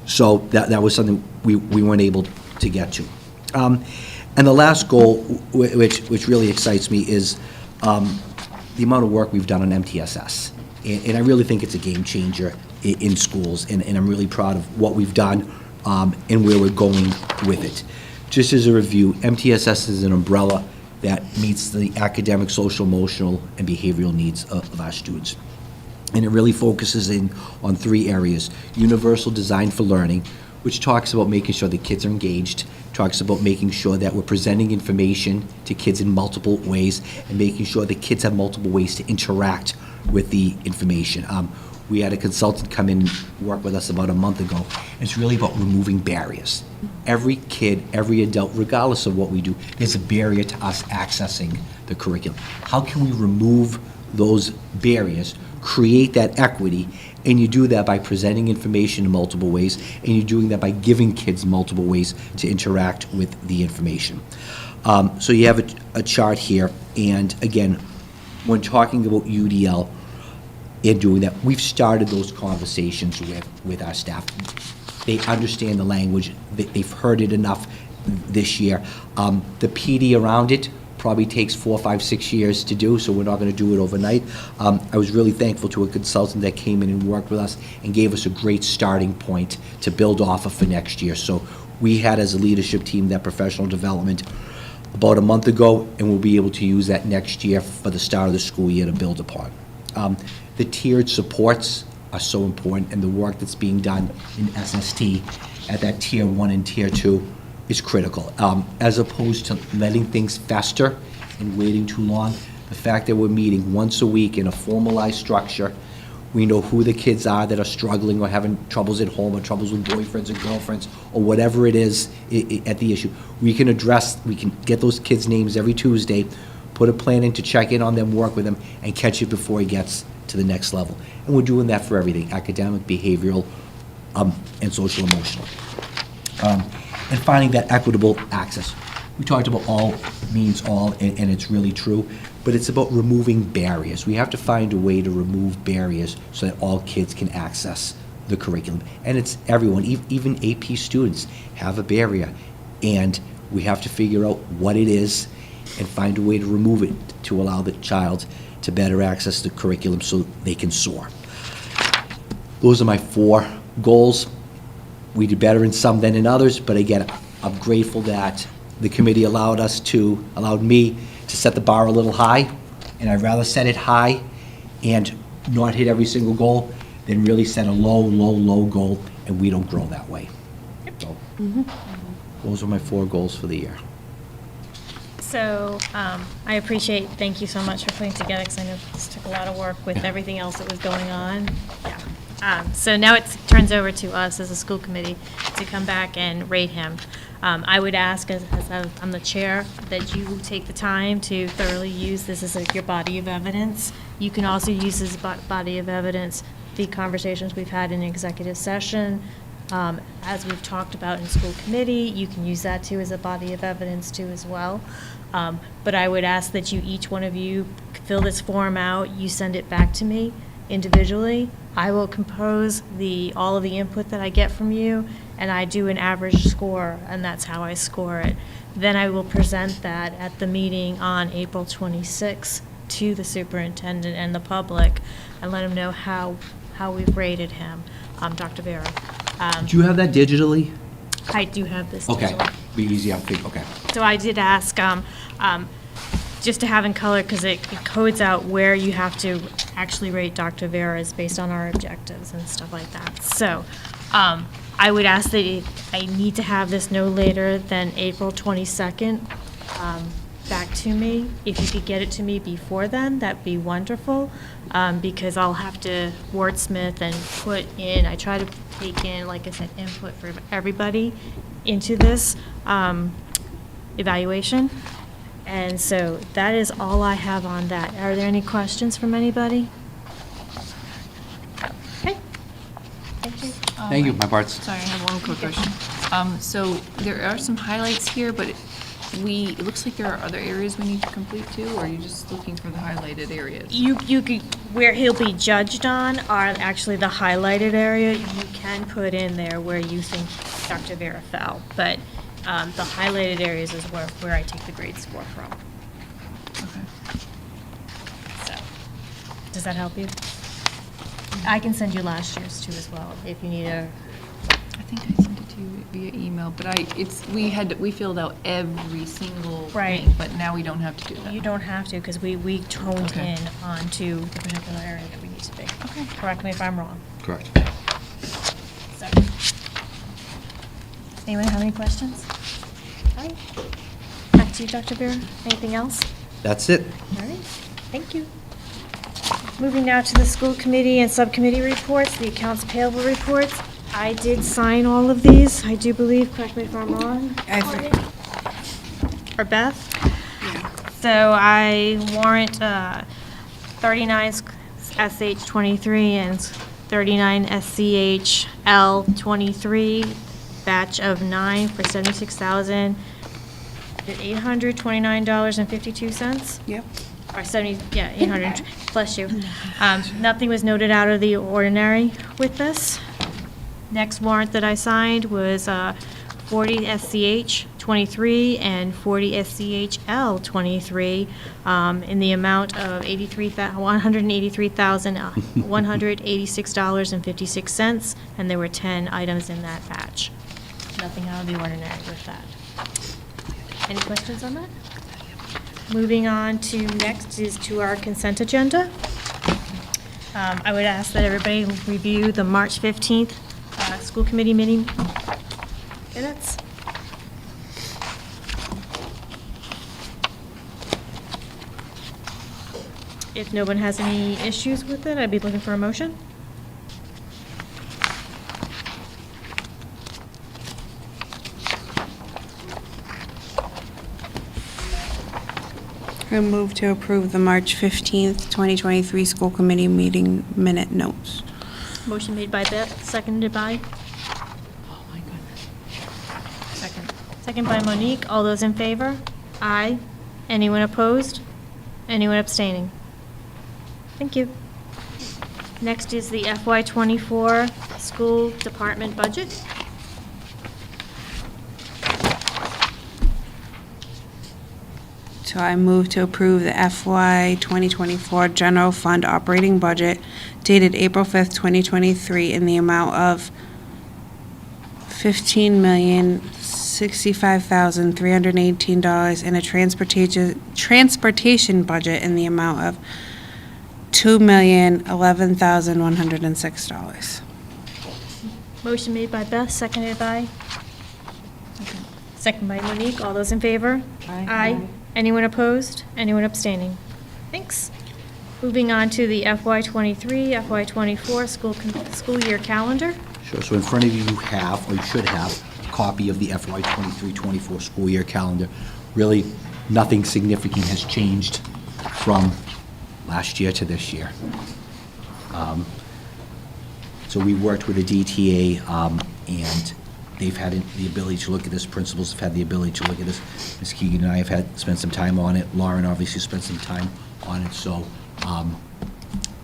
So that was something we weren't able to get to. And the last goal, which really excites me, is the amount of work we've done on MTSS. And I really think it's a game changer in schools, and I'm really proud of what we've done and where we're going with it. Just as a review, MTSS is an umbrella that meets the academic, social, emotional, and behavioral needs of our students. And it really focuses in on 3 areas. Universal design for learning, which talks about making sure the kids are engaged, talks about making sure that we're presenting information to kids in multiple ways, and making sure the kids have multiple ways to interact with the information. We had a consultant come in and work with us about a month ago. It's really about removing barriers. Every kid, every adult, regardless of what we do, there's a barrier to us accessing the curriculum. How can we remove those barriers, create that equity, and you do that by presenting information in multiple ways, and you're doing that by giving kids multiple ways to interact with the information. So you have a chart here, and again, when talking about UDL and doing that, we've started those conversations with our staff. They understand the language, they've heard it enough this year. The PD around it probably takes 4, 5, 6 years to do, so we're not going to do it overnight. I was really thankful to a consultant that came in and worked with us and gave us a great starting point to build off of for next year. So we had, as a leadership team, that professional development about a month ago, and we'll be able to use that next year for the start of the school year to build upon. The tiered supports are so important, and the work that's being done in SST at that Tier 1 and Tier 2 is critical. As opposed to letting things fester and waiting too long, the fact that we're meeting once a week in a formalized structure, we know who the kids are that are struggling or having troubles at home or troubles with boyfriends and girlfriends or whatever it is at the issue. We can get those kids' names every Tuesday, put a plan in to check in on them, work with them, and catch it before he gets to the next level. And we're doing that for everything, academic, behavioral, and social emotional. And finding that equitable access. We talked about all means all, and it's really true, but it's about removing barriers. We have to find a way to remove barriers so that all kids can access the curriculum. And it's everyone, even AP students have a barrier, and we have to figure out what it is and find a way to remove it to allow the child to better access the curriculum so they can soar. Those are my 4 goals. We did better in some than in others, but again, I'm grateful that the committee allowed me to set the bar a little high, and I'd rather set it high and not hit every single goal than really set a low goal, and we don't grow that way. So, those are my 4 goals for the year. So I thank you so much for putting together, because I know this took a lot of work with everything else that was going on. Yeah. So now it turns over to us as a school committee to come back and rate him. I would ask, as I'm the chair, that you take the time to thoroughly use this as your body of evidence. You can also use this body of evidence the conversations we've had in executive session. As we've talked about in school committee, you can use that too as a body of evidence too as well. But I would ask that each one of you fill this form out, you send it back to me individually. I will compose all of the input that I get from you, and I do an average score, and that's how I score it. Then I will present that at the meeting on April 26th to the superintendent and the public, and let them know how we've rated him, Dr. Vera. Do you have that digitally? I do have this. Okay, digitally. be easy, I think, okay. So I did ask, just to have in color, because it codes out where you have to actually rate Dr. Vera's based on our objectives and stuff like that. So I would ask that I need to have this no later than April 22nd back to me. If you could get it to me before then, that'd be wonderful, because I'll have to wordsmith and put in, I try to take in, like I said, input for everybody into this evaluation. And so that is all I have on that. Are there any questions from anybody? Okay. Thank you. Thank you, my parts. Sorry, I have one quick question. So there are some highlights here, but it looks like there are other areas we need to complete too, or are you just looking for the highlighted areas? You could, where he'll be judged on are actually the highlighted area. You can put in there where you think Dr. Vera fell, but the highlighted areas is where I take the grade score from. Okay. So, does that help you? I can send you last year's too as well, if you need a I think I sent it to you via email, but we filled out every single Right. thing, but now we don't have to do that. You don't have to, because we toned Okay. in onto the particular area that we need to be. Okay. Correct me if I'm wrong. Correct. So, anyone have any questions? All right. Back to you, Dr. Vera. Anything else? That's it. All right, thank you. Moving now to the school committee and subcommittee reports, the accounts payable reports. I did sign all of these, I do believe, correct me if I'm wrong. Or Beth? So I warrant 39 SH23 and 39 SCHL23, batch of 9 for $76,829.52. Yep. Or 70, yeah, 800, bless you. Nothing was noted out of the ordinary with this. Next warrant that I signed was 40 SCH 23 and 40 SCHL 23 in the amount of $183,186.56, and there were 10 items in that batch. Nothing out of the ordinary with that. Any questions on that? Moving on to next is to our consent agenda. I would ask that everybody review the March 15th school committee meeting minutes. If no one has any issues with it, I'd be looking for a motion. I move to approve the March 15th, 2023 school committee meeting minute notes. Motion made by Beth, seconded by? Oh, my goodness. Second. Second by Monique. All those in favor? Aye. Anyone opposed? Anyone abstaining? Thank you. Next is the FY24 school department budget. So I move to approve the FY 2024 general fund operating budget dated April 5th, 2023 in the amount of $15,065,318 and a transportation budget in the amount of $2,011,106. Motion made by Beth, seconded by? Second by Monique. All those in favor? Aye. Anyone opposed? Anyone abstaining? Thanks. Moving on to the FY23, FY24 school year calendar. Sure, so in front of you, you have, or you should have, a copy of the FY 23-24 school year calendar. Really, nothing significant has changed from last year to this year. So we worked with the DTA, and they've had the ability to look at this, principals have had the ability to look at this. Ms. Keegan and I have spent some time on it. Lauren obviously spent some time on it, so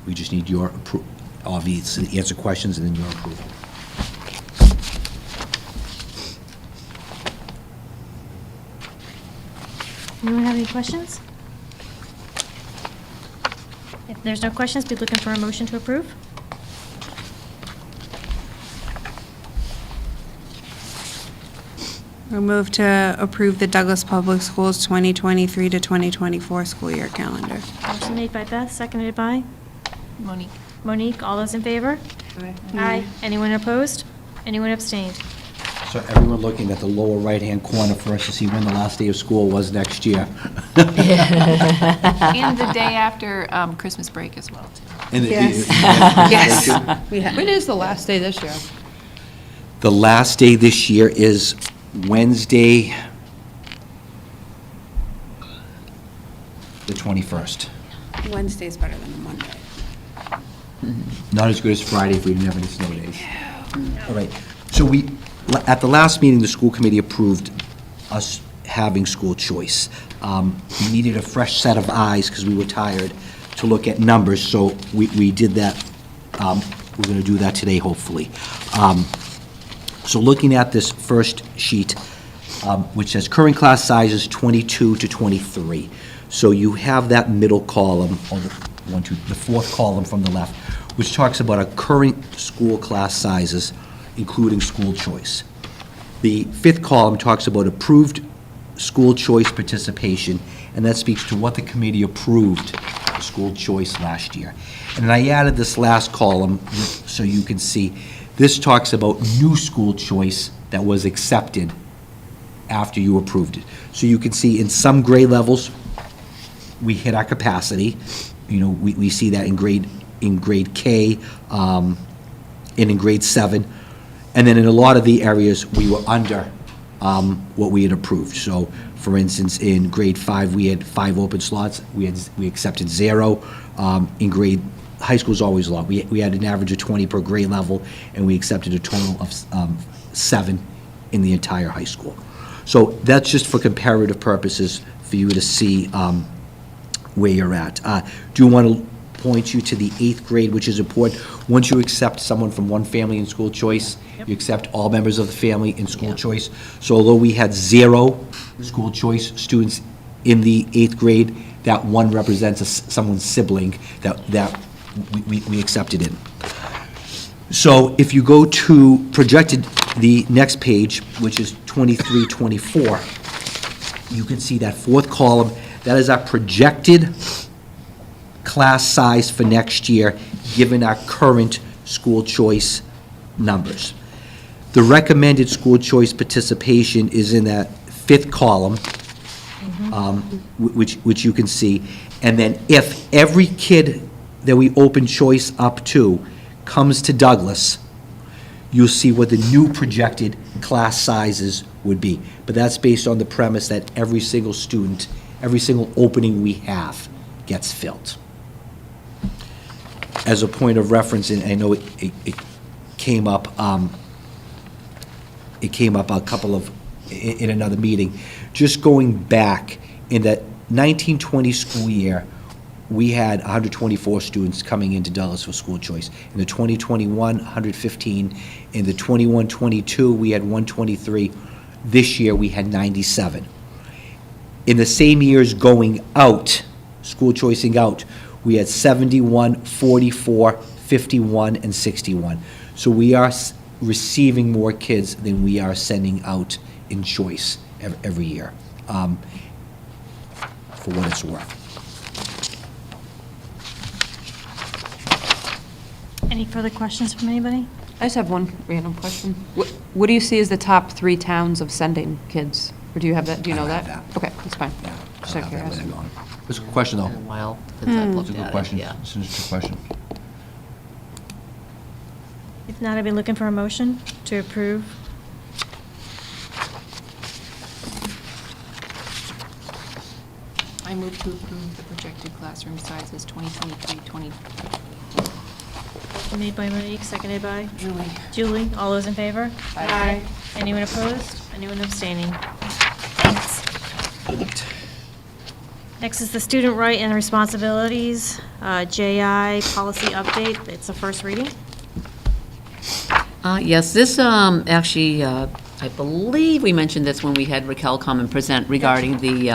we just need your obviously answer questions and then your approval. Anyone have any questions? If there's no questions, be looking for a motion to approve. I move to approve the Douglas Public Schools 2023 to 2024 school year calendar. Motion made by Beth, seconded by Monique. Monique. All those in favor? Aye. Anyone opposed? Anyone abstained? So everyone looking at the lower right-hand corner for us to see when the last day of school was next year. And the day after Christmas break as well, too. And Yes. When is the last day this year? The last day this year is Wednesday, the 21st. Wednesday's better than a Monday. Not as good as Friday if we didn't have any snow days. All right, so at the last meeting, the school committee approved us having school choice. We needed a fresh set of eyes because we were tired to look at numbers, so we did that. We're going to do that today, hopefully. So looking at this first sheet, which says current class sizes 22 to 23. So you have that middle column, or the fourth column from the left, which talks about our current school class sizes including school choice. The fifth column talks about approved school choice participation, and that speaks to what the committee approved for school choice last year. And then I added this last column so you can see, this talks about new school choice that was accepted after you approved it. So you can see in some grade levels, we hit our capacity. You know, we see that in grade K, and in grade 7. And then in a lot of the areas, we were under what we had approved. So, for instance, in grade 5, we had 5 open slots. We accepted 0. In high school is always a lot. We had an average of 20 per grade level, and we accepted a total of 7 in the entire high school. So that's just for comparative purposes for you to see where you're at. Do want to point you to the 8th grade, which is important. Once you accept someone from one family in school choice, you accept all members of the family in school choice. So although we had 0 school choice students in the 8th grade, that one represents someone's sibling that we accepted in. So if you go to projected, the next page, which is 23-24, you can see that 4th column. That is our projected class size for next year, given our current school choice numbers. The recommended school choice participation is in that 5th column, which you can see. And then if every kid that we open choice up to comes to Douglas, you'll see what the new projected class sizes would be. But that's based on the premise that every single student, every single opening we have gets filled. As a point of reference, and I know it came up, in another meeting, just going back in that 1920 school year, we had 124 students coming into Douglas for school choice. In the 2021, 115. In the 21-22, we had 123. This year, we had 97. In the same years going out, school choicing out, we had 71, 44, 51, and 61. So we are receiving more kids than we are sending out in choice every year, for what it's worth. Any further questions from anybody? I just have one random question. What do you see as the top 3 towns of sending kids? Or do you have that, do you know that? Okay, that's fine. Just out of curiosity. It's a good question, though. Well, It's a good question. It's an interesting question. If not, I'd be looking for a motion to approve. I move to approve the projected classroom sizes 2023-20. Made by Monique, seconded by? Julie. Julie, all those in favor? Aye. Anyone opposed? Anyone abstaining? Thanks. Next is the student right and responsibilities, JI policy update. It's a first reading. Yes, this actually, I believe we mentioned this when we had Raquel come and present regarding the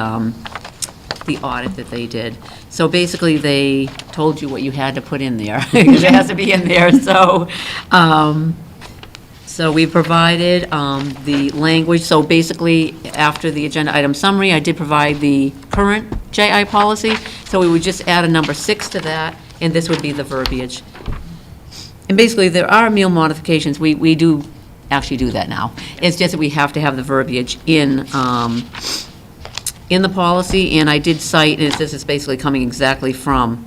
audit that they did. So basically, they told you what you had to put in there, because it has to be in there, so, so we provided the language, so basically, after the agenda item summary, I did provide the current JI policy, so we would just add a number 6 to that, and this would be the verbiage. And basically, there are meal modifications, we do actually do that now. It's just that we have to have the verbiage in the policy, and I did cite, and this is basically coming exactly from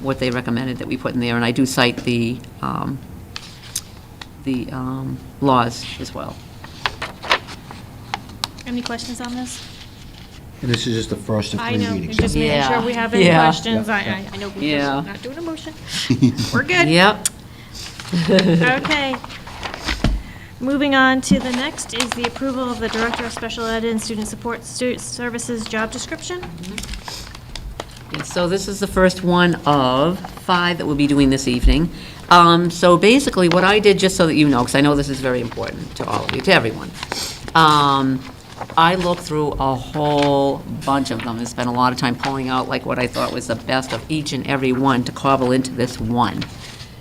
what they recommended that we put in there, and I do cite the laws as well. Any questions on this? And this is just the first of 3 I know, readings. just making Yeah. sure we have any Yeah. questions. I know we're Yeah. not doing a motion. We're good. Yep. Okay. Moving on to the next is the approval of the Director of Special Ed and Student Support Services job description. And so this is the first one of 5 that we'll be doing this evening. So basically, what I did, just so that you know, because I know this is very important to all of you, to everyone, I looked through a whole bunch of them and spent a lot of time pulling out like what I thought was the best of each and every one to cobble into this one.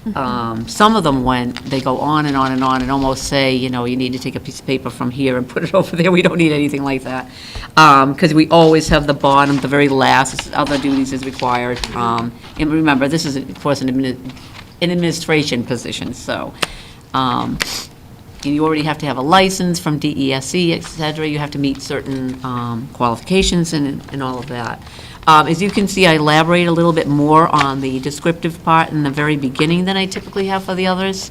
Some of them they go on and on and on and almost say, you know, you need to take a piece of paper from here and put it over there. We don't need anything like that. Because we always have the bottom, the very last, other duties is required. And remember, this is, of course, an administration position, so. And you already have to have a license from DESE, et cetera. You have to meet certain qualifications and all of that. As you can see, I elaborate a little bit more on the descriptive part in the very beginning than I typically have for the others.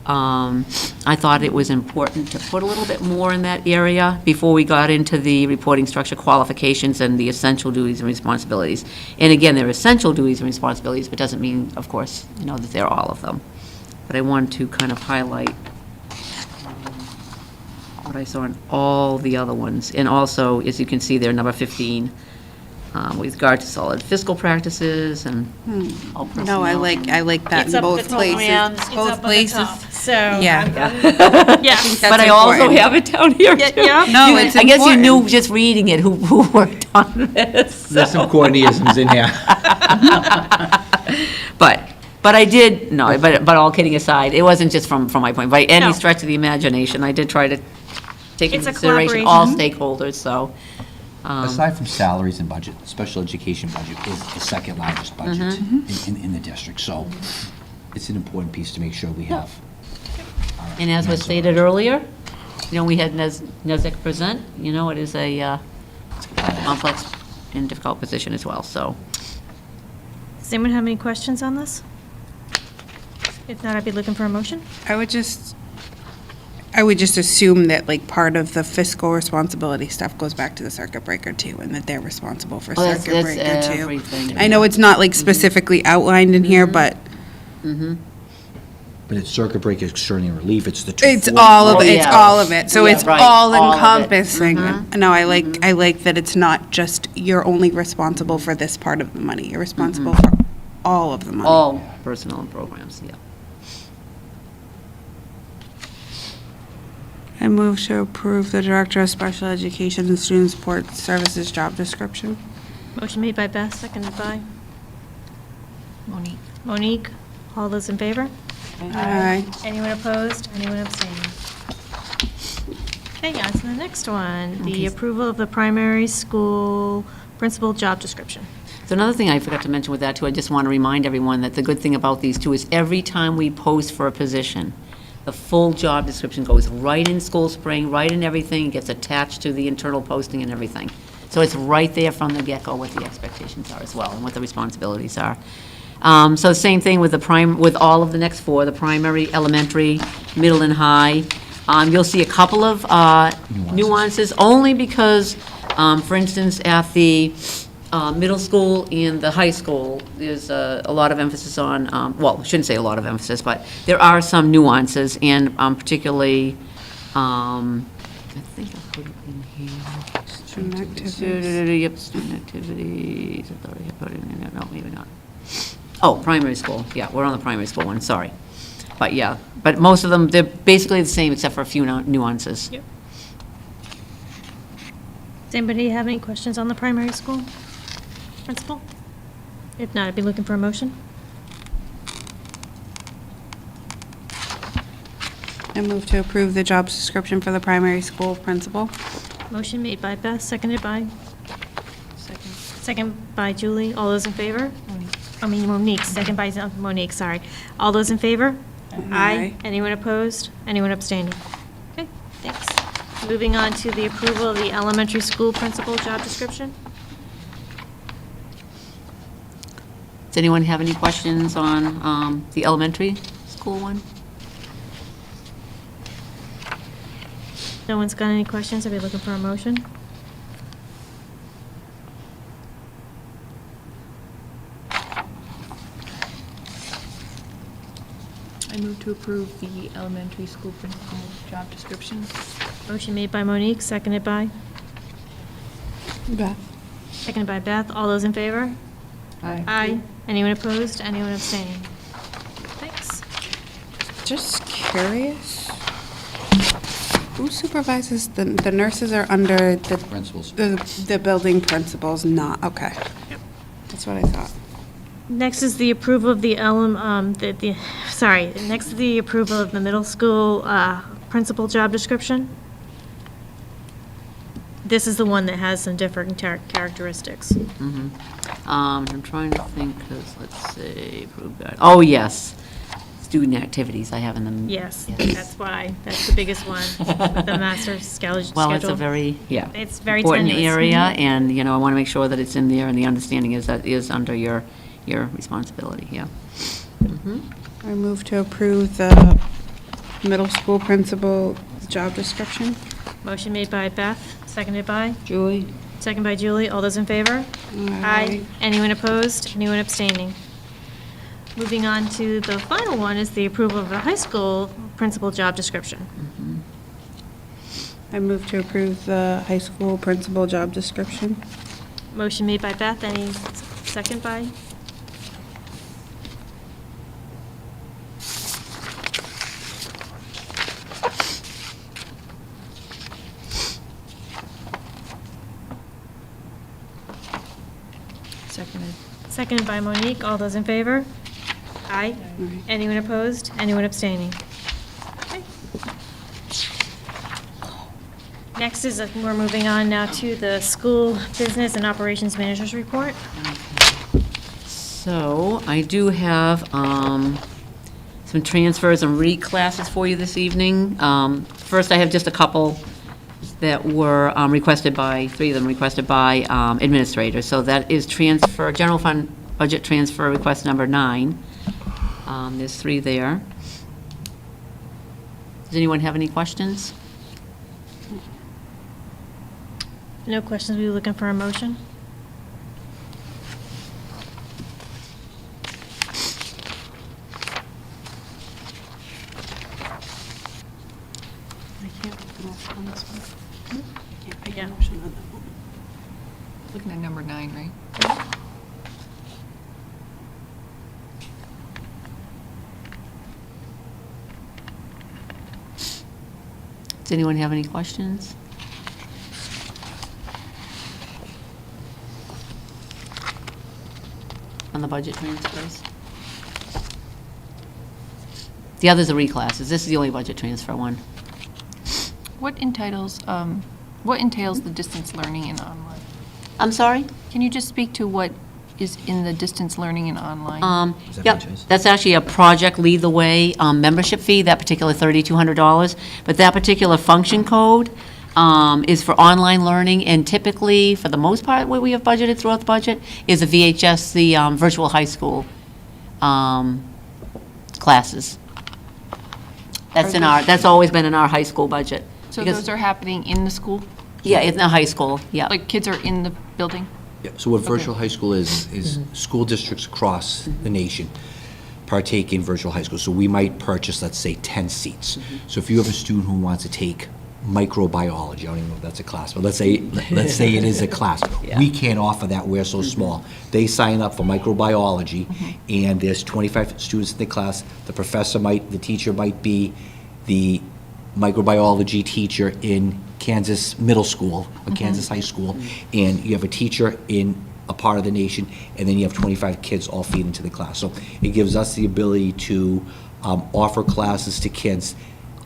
I thought it was important to put a little bit more in that area before we got into the reporting structure qualifications and the essential duties and responsibilities. And again, they're essential duties and responsibilities, but doesn't mean, of course, you know, that they're all of them. But I wanted to kind of highlight what I saw in all the other ones. And also, as you can see there, number 15, with regard to solid fiscal practices and all personnel. No, I like that It's in up both the top. places. It's up Both at the places. top. So. Yeah. Yes. That's But I also important. have it down here, too. Yeah. No, it's I guess you knew important. just reading it who worked on this. There's some Courtneyisms in here. But I did, no, but all kidding aside, it wasn't just from my point, by any No. stretch of the imagination. I did try to take It's into a consideration all collaboration. stakeholders, so. Aside from salaries and budget, the special education budget is the second largest budget in the district, so it's an important piece to make sure we have. And as was stated earlier, you know, we had Nezek present, you know, it is a complex and difficult position as well, so. Does anyone have any questions on this? If not, I'd be looking for a motion. I would just assume that like part of the fiscal responsibility stuff goes back to the circuit breaker too, and that they're responsible for Oh, that's circuit breaker too. everything. I know it's not like specifically outlined in here, but But it's circuit breaker, extraordinary relief, it's the it's 240. all of Oh, it, it's yeah. all of it. So Yeah, it's right, all all of it. encompassing. No, I like that it's not just you're only responsible for this part of the money. You're responsible for all of the money. All personnel and programs, yeah. I move to approve the Director of Special Education and Student Support Services job description. Motion made by Beth, seconded by Monique. Monique. All those in favor? Aye. Anyone opposed? Anyone abstaining? Okay, on to the next one, the approval of the primary school principal job description. So another thing I forgot to mention with that too, I just want to remind everyone that the good thing about these two is every time we post for a position, the full job description goes right in School Spring, right in everything, gets attached to the internal posting and everything. So it's right there from the get-go what the expectations are as well, and what the responsibilities are. So same thing with with all of the next four, the primary, elementary, middle, and high. You'll see a couple of nuances, only because, for instance, at the middle school and the high school, there's a lot of emphasis on, well, I shouldn't say a lot of emphasis, but there are some nuances, and particularly, I think I put it in here. Student activities. Yep, student activities, I thought I had put it in there, no, maybe not. Oh, primary school, yeah, we're on the primary school one, sorry. But yeah, but most of them, they're basically the same except for a few nuances. Yep. Does anybody have any questions on the primary school principal? If not, I'd be looking for a motion. I move to approve the job description for the primary school principal. Motion made by Beth, seconded by? Second by Julie. All those in favor? Monique, second by Monique, sorry. All those in favor? Aye. Anyone opposed? Anyone abstaining? Okay, thanks. Moving on to the approval of the elementary school principal job description. Does anyone have any questions on the elementary school one? No one's got any questions? I'd be looking for a motion. I move to approve the elementary school principal job description. Motion made by Monique, seconded by? Beth. Seconded by Beth. All those in favor? Aye. Aye. Anyone opposed? Anyone abstaining? Thanks. Just curious. Who supervises the nurses are under the Principals. the building principals, not, okay. That's what I thought. Next is the approval of next is the approval of the middle school principal job description. This is the one that has some different characteristics. I'm trying to think, because, let's see, approved guide. Oh, yes. Student activities, I have in them. Yes, that's why, that's the biggest one, with the master's schedule. Well, it's a very, It's very important tenuous. area, and, I want to make sure that it's in there, and the understanding is that is under your responsibility, yeah. I move to approve the middle school principal job description. Motion made by Beth, seconded by? Julie? Second by Julie. All those in favor? Aye. Anyone opposed? Anyone abstaining? Moving on to the final one is the approval of the high school principal job description. I move to approve the high school principal job description. Motion made by Beth. Any second by? Seconded. Seconded by Monique. All those in favor? Aye. Anyone opposed? Anyone abstaining? Okay. Next is, we're moving on now to the school business and operations manager's report. So, I do have some transfers and reclasses for you this evening. First, I have just a couple that were requested by, three of them requested by administrators. So that is transfer, general fund budget transfer request number 9. There's 3 there. Does anyone have any questions? No questions. We were looking for a motion. Yeah. Looking at number 9, right? Does anyone have any questions? On the budget transfers? The others are reclasses. This is the only budget transfer one. What entails the distance learning and online? I'm sorry? Can you just speak to what is in the distance learning and online? Yep, that's actually a Project Lead the Way membership fee, that particular $3,200. But that particular function code is for online learning, and typically, for the most part, what we have budgeted throughout the budget is the VHS, the virtual high school classes. That's always been in our high school budget. So because- those are happening in the school? Yeah, in the high school, yeah. Like, kids are in the building? Yeah, so what virtual high school is school districts across the nation partake in virtual high school. So we might purchase, let's say, 10 seats. So if you have a student who wants to take microbiology, I don't even know if that's a class, but let's say it is a class. We can't offer that, we're so small. They sign up for microbiology, and there's 25 students in the class. The teacher might be the microbiology teacher in Kansas middle school or Kansas high school, and you have a teacher in a part of the nation, and then you have 25 kids all feed into the class. So it gives us the ability to offer classes to kids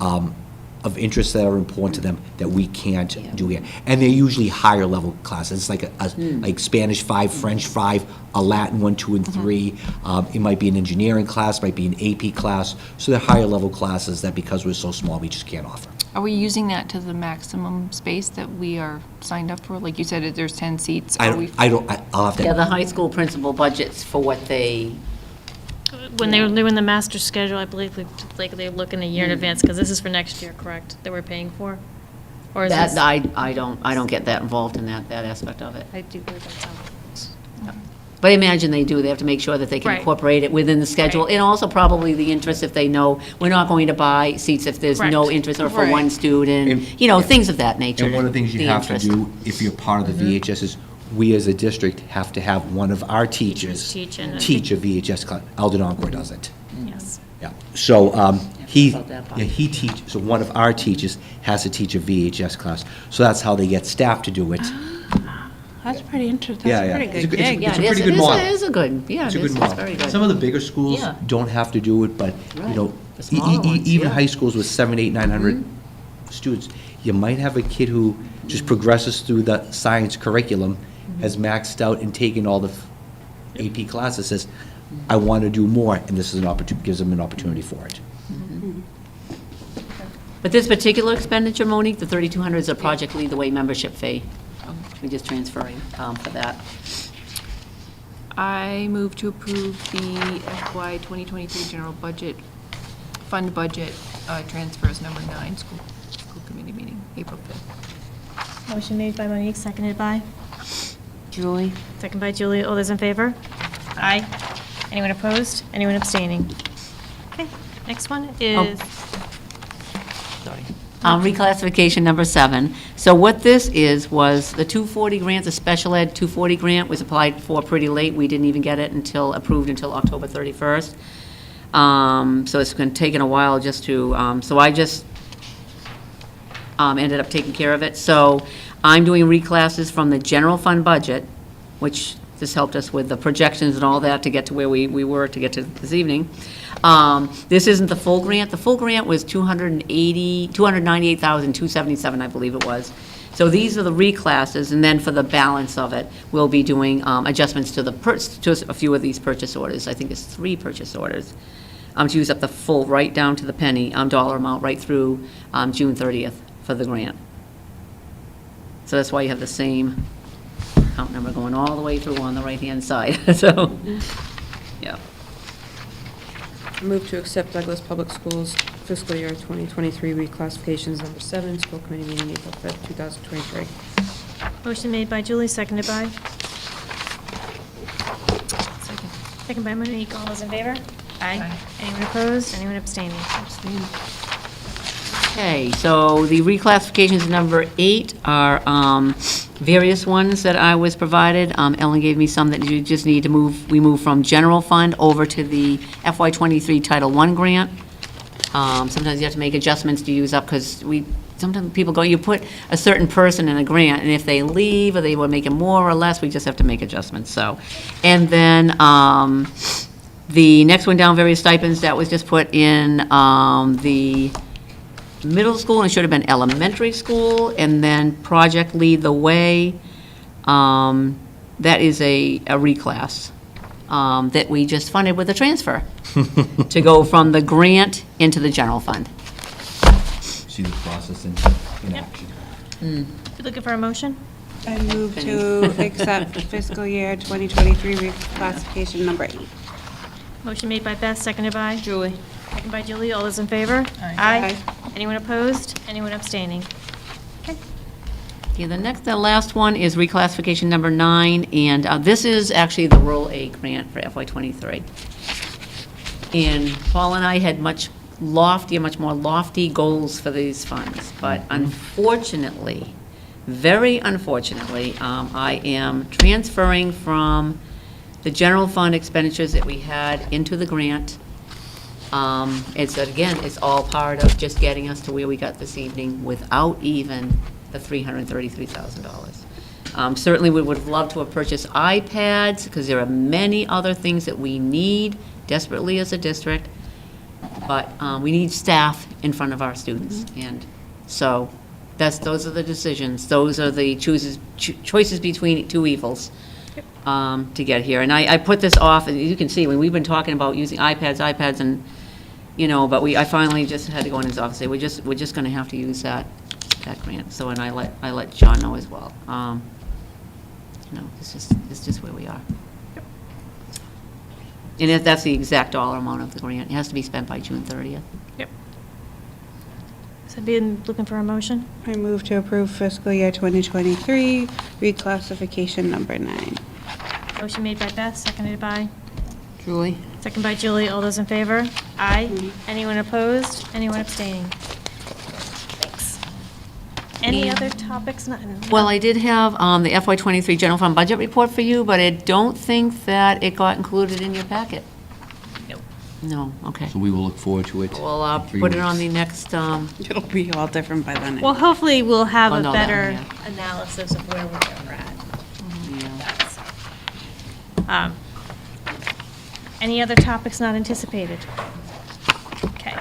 of interests that are important to them that we can't do here. And they're usually higher level classes. It's like Spanish 5, French 5, a Latin 1, 2, and 3. It might be an engineering class, might be an AP class. So they're higher level classes that, because we're so small, we just can't offer. Are we using that to the maximum space that we are signed up for? Like you said, there's 10 seats. I'll have to. Yeah, the high school principal budgets for what they, When they were doing the master schedule, I believe they look in a year in advance, because this is for next year, correct, that we're paying for? Or is that, this? I don't get that involved in that aspect of it. I do believe that's how it works. But I imagine they do. They have to make sure that they can Right. incorporate it within the schedule. And also probably the interest, if they know we're not going to buy seats if there's no Correct. interest, or for Right. one student, And- things of that nature. And one of the things you have interest. to do, if you're part of the VHS, is we as a district have to have one of our teachers Teach in it. teach a VHS class. Alden Encore doesn't. Yes. Yeah, so About that part. he teach, so one of our teachers has to teach a VHS class. So that's how they get staff to do it. That's pretty interesting. Yeah, That's yeah. a pretty It's a good good- gig. Yeah, It's a it is- pretty good it is- model. It is a good, yeah, It's it a good is, it's model. very good. Some of the bigger schools Yeah. don't have to do it, but, you Right. know, The smaller ones, even yeah. high schools with 700, 800, 900 students, you might have a kid who just progresses through the science curriculum, has maxed out and taken all the AP classes, says, I want to do more, and this is an opportunity, gives them an opportunity for it. But this particular expenditure, Monique, the 3,200 is a Project Lead the Way membership fee. We're just transferring for that. I move to approve the FY 2023 general budget, fund budget transfers number 9, school committee meeting, April 5th. Motion made by Monique, seconded by? Julie? Second by Julie. All those in favor? Aye. Anyone opposed? Anyone abstaining? Okay, next one is, Sorry. Reclassification number 7. So what this was the 240 grant, the special ed 240 grant was applied for pretty late. We didn't even get it approved until October 31st. So it's been taking a while just to, so I just ended up taking care of it. So I'm doing reclasses from the general fund budget, which this helped us with the projections and all that to get to where we were to get to this evening. This isn't the full grant. The full grant was $298,277, I believe it was. So these are the reclasses, and then for the balance of it, we'll be doing adjustments to to a few of these purchase orders. I think it's 3 purchase orders. To use up the full, right down to the penny, dollar amount, right through June 30th for the grant. So that's why you have the same account number going all the way through on the right-hand side, so, yeah. Move to accept Douglas Public Schools fiscal year 2023 reclassifications number 7, school committee meeting April 5th, 2023. motion made by Julie, seconded by? Second by Monique. All those in favor? Aye. Anyone opposed? Anyone abstaining? Okay, so the reclassifications number 8 are various ones that I was provided. Ellen gave me some that you just need to move, we move from general fund over to the FY23 Title I grant. Sometimes you have to make adjustments to use up, because sometimes people go, you put a certain person in a grant, and if they leave, or they were making more or less, we just have to make adjustments, so. And then, the next one down, various stipends, that was just put in, the middle school, and it should have been elementary school, and then Project Lead the Way, that is a reclass, that we just funded with a transfer, to go from the grant into the general fund. See the process in action. You looking for a motion? I move to accept fiscal year 2023 reclassification number 8. Motion made by Beth, seconded by? Julie? Second by Julie. All those in favor? Aye. Anyone opposed? Anyone abstaining? Okay. Okay, the last one is reclassification number 9, and this is actually the Rural Aid grant for FY23. And Paul and I had much more lofty goals for these funds, but unfortunately, very unfortunately, I am transferring from the general fund expenditures that we had into the grant. It's all part of just getting us to where we got this evening without even the $333,000. Certainly, we would have loved to have purchased iPads, because there are many other things that we need desperately as a district, but we need staff in front of our students, and so those are the decisions. Those are the choices between 2 evils to get here. And I put this off, and you can see, when we've been talking about using iPads, and, but I finally just had to go in his office and say, we're just going to have to use that grant. So, and I let John know as well. It's just where we are. And that's the exact dollar amount of the grant. It has to be spent by June 30th. Yep. So being looking for a motion? I move to approve fiscal year 2023 reclassification number 9. Motion made by Beth, seconded by? Julie? Second by Julie. All those in favor? Aye. Anyone opposed? Anyone abstaining? Thanks. Any other topics? Well, I did have the FY23 general fund budget report for you, but I don't think that it got included in your packet. Nope. No, okay. So we will look forward to it. We'll in 3 put it weeks. on the next, It'll be all different by then. Well, hopefully we'll have Oh, a no, that better one, analysis of where we're at. Any other topics not anticipated? Okay.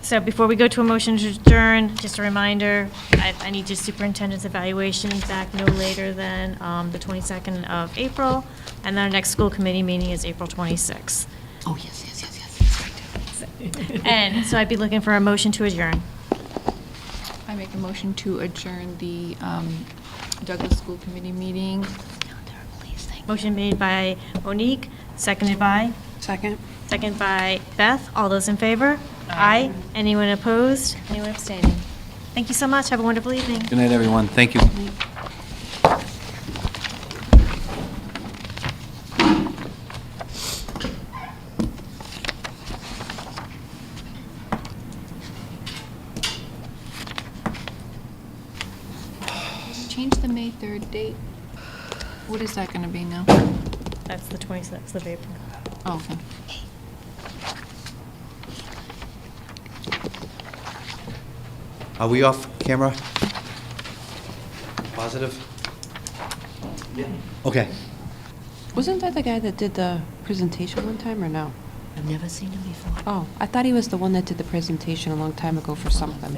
So before we go to a motion to adjourn, just a reminder, I need your superintendent's evaluation back no later than the 22nd of April, and then our next school committee meeting is April 26th. Oh, yes. And so I'd be looking for a motion to adjourn. I make a motion to adjourn the Douglas School Committee meeting. Motion made by Monique, seconded by? Second. Second by Beth. All those in favor? Aye. Anyone opposed? Anyone abstaining? Thank you so much. Have a wonderful evening. Good night, everyone. Thank you. Change the May 3rd date. What is that going to be now? That's the 26th of April. Oh, okay. Are we off camera? Positive? Yeah. Okay. Wasn't that the guy that did the presentation one time, or no? I've never seen him before. Oh, I thought he was the one that did the presentation a long time ago for something.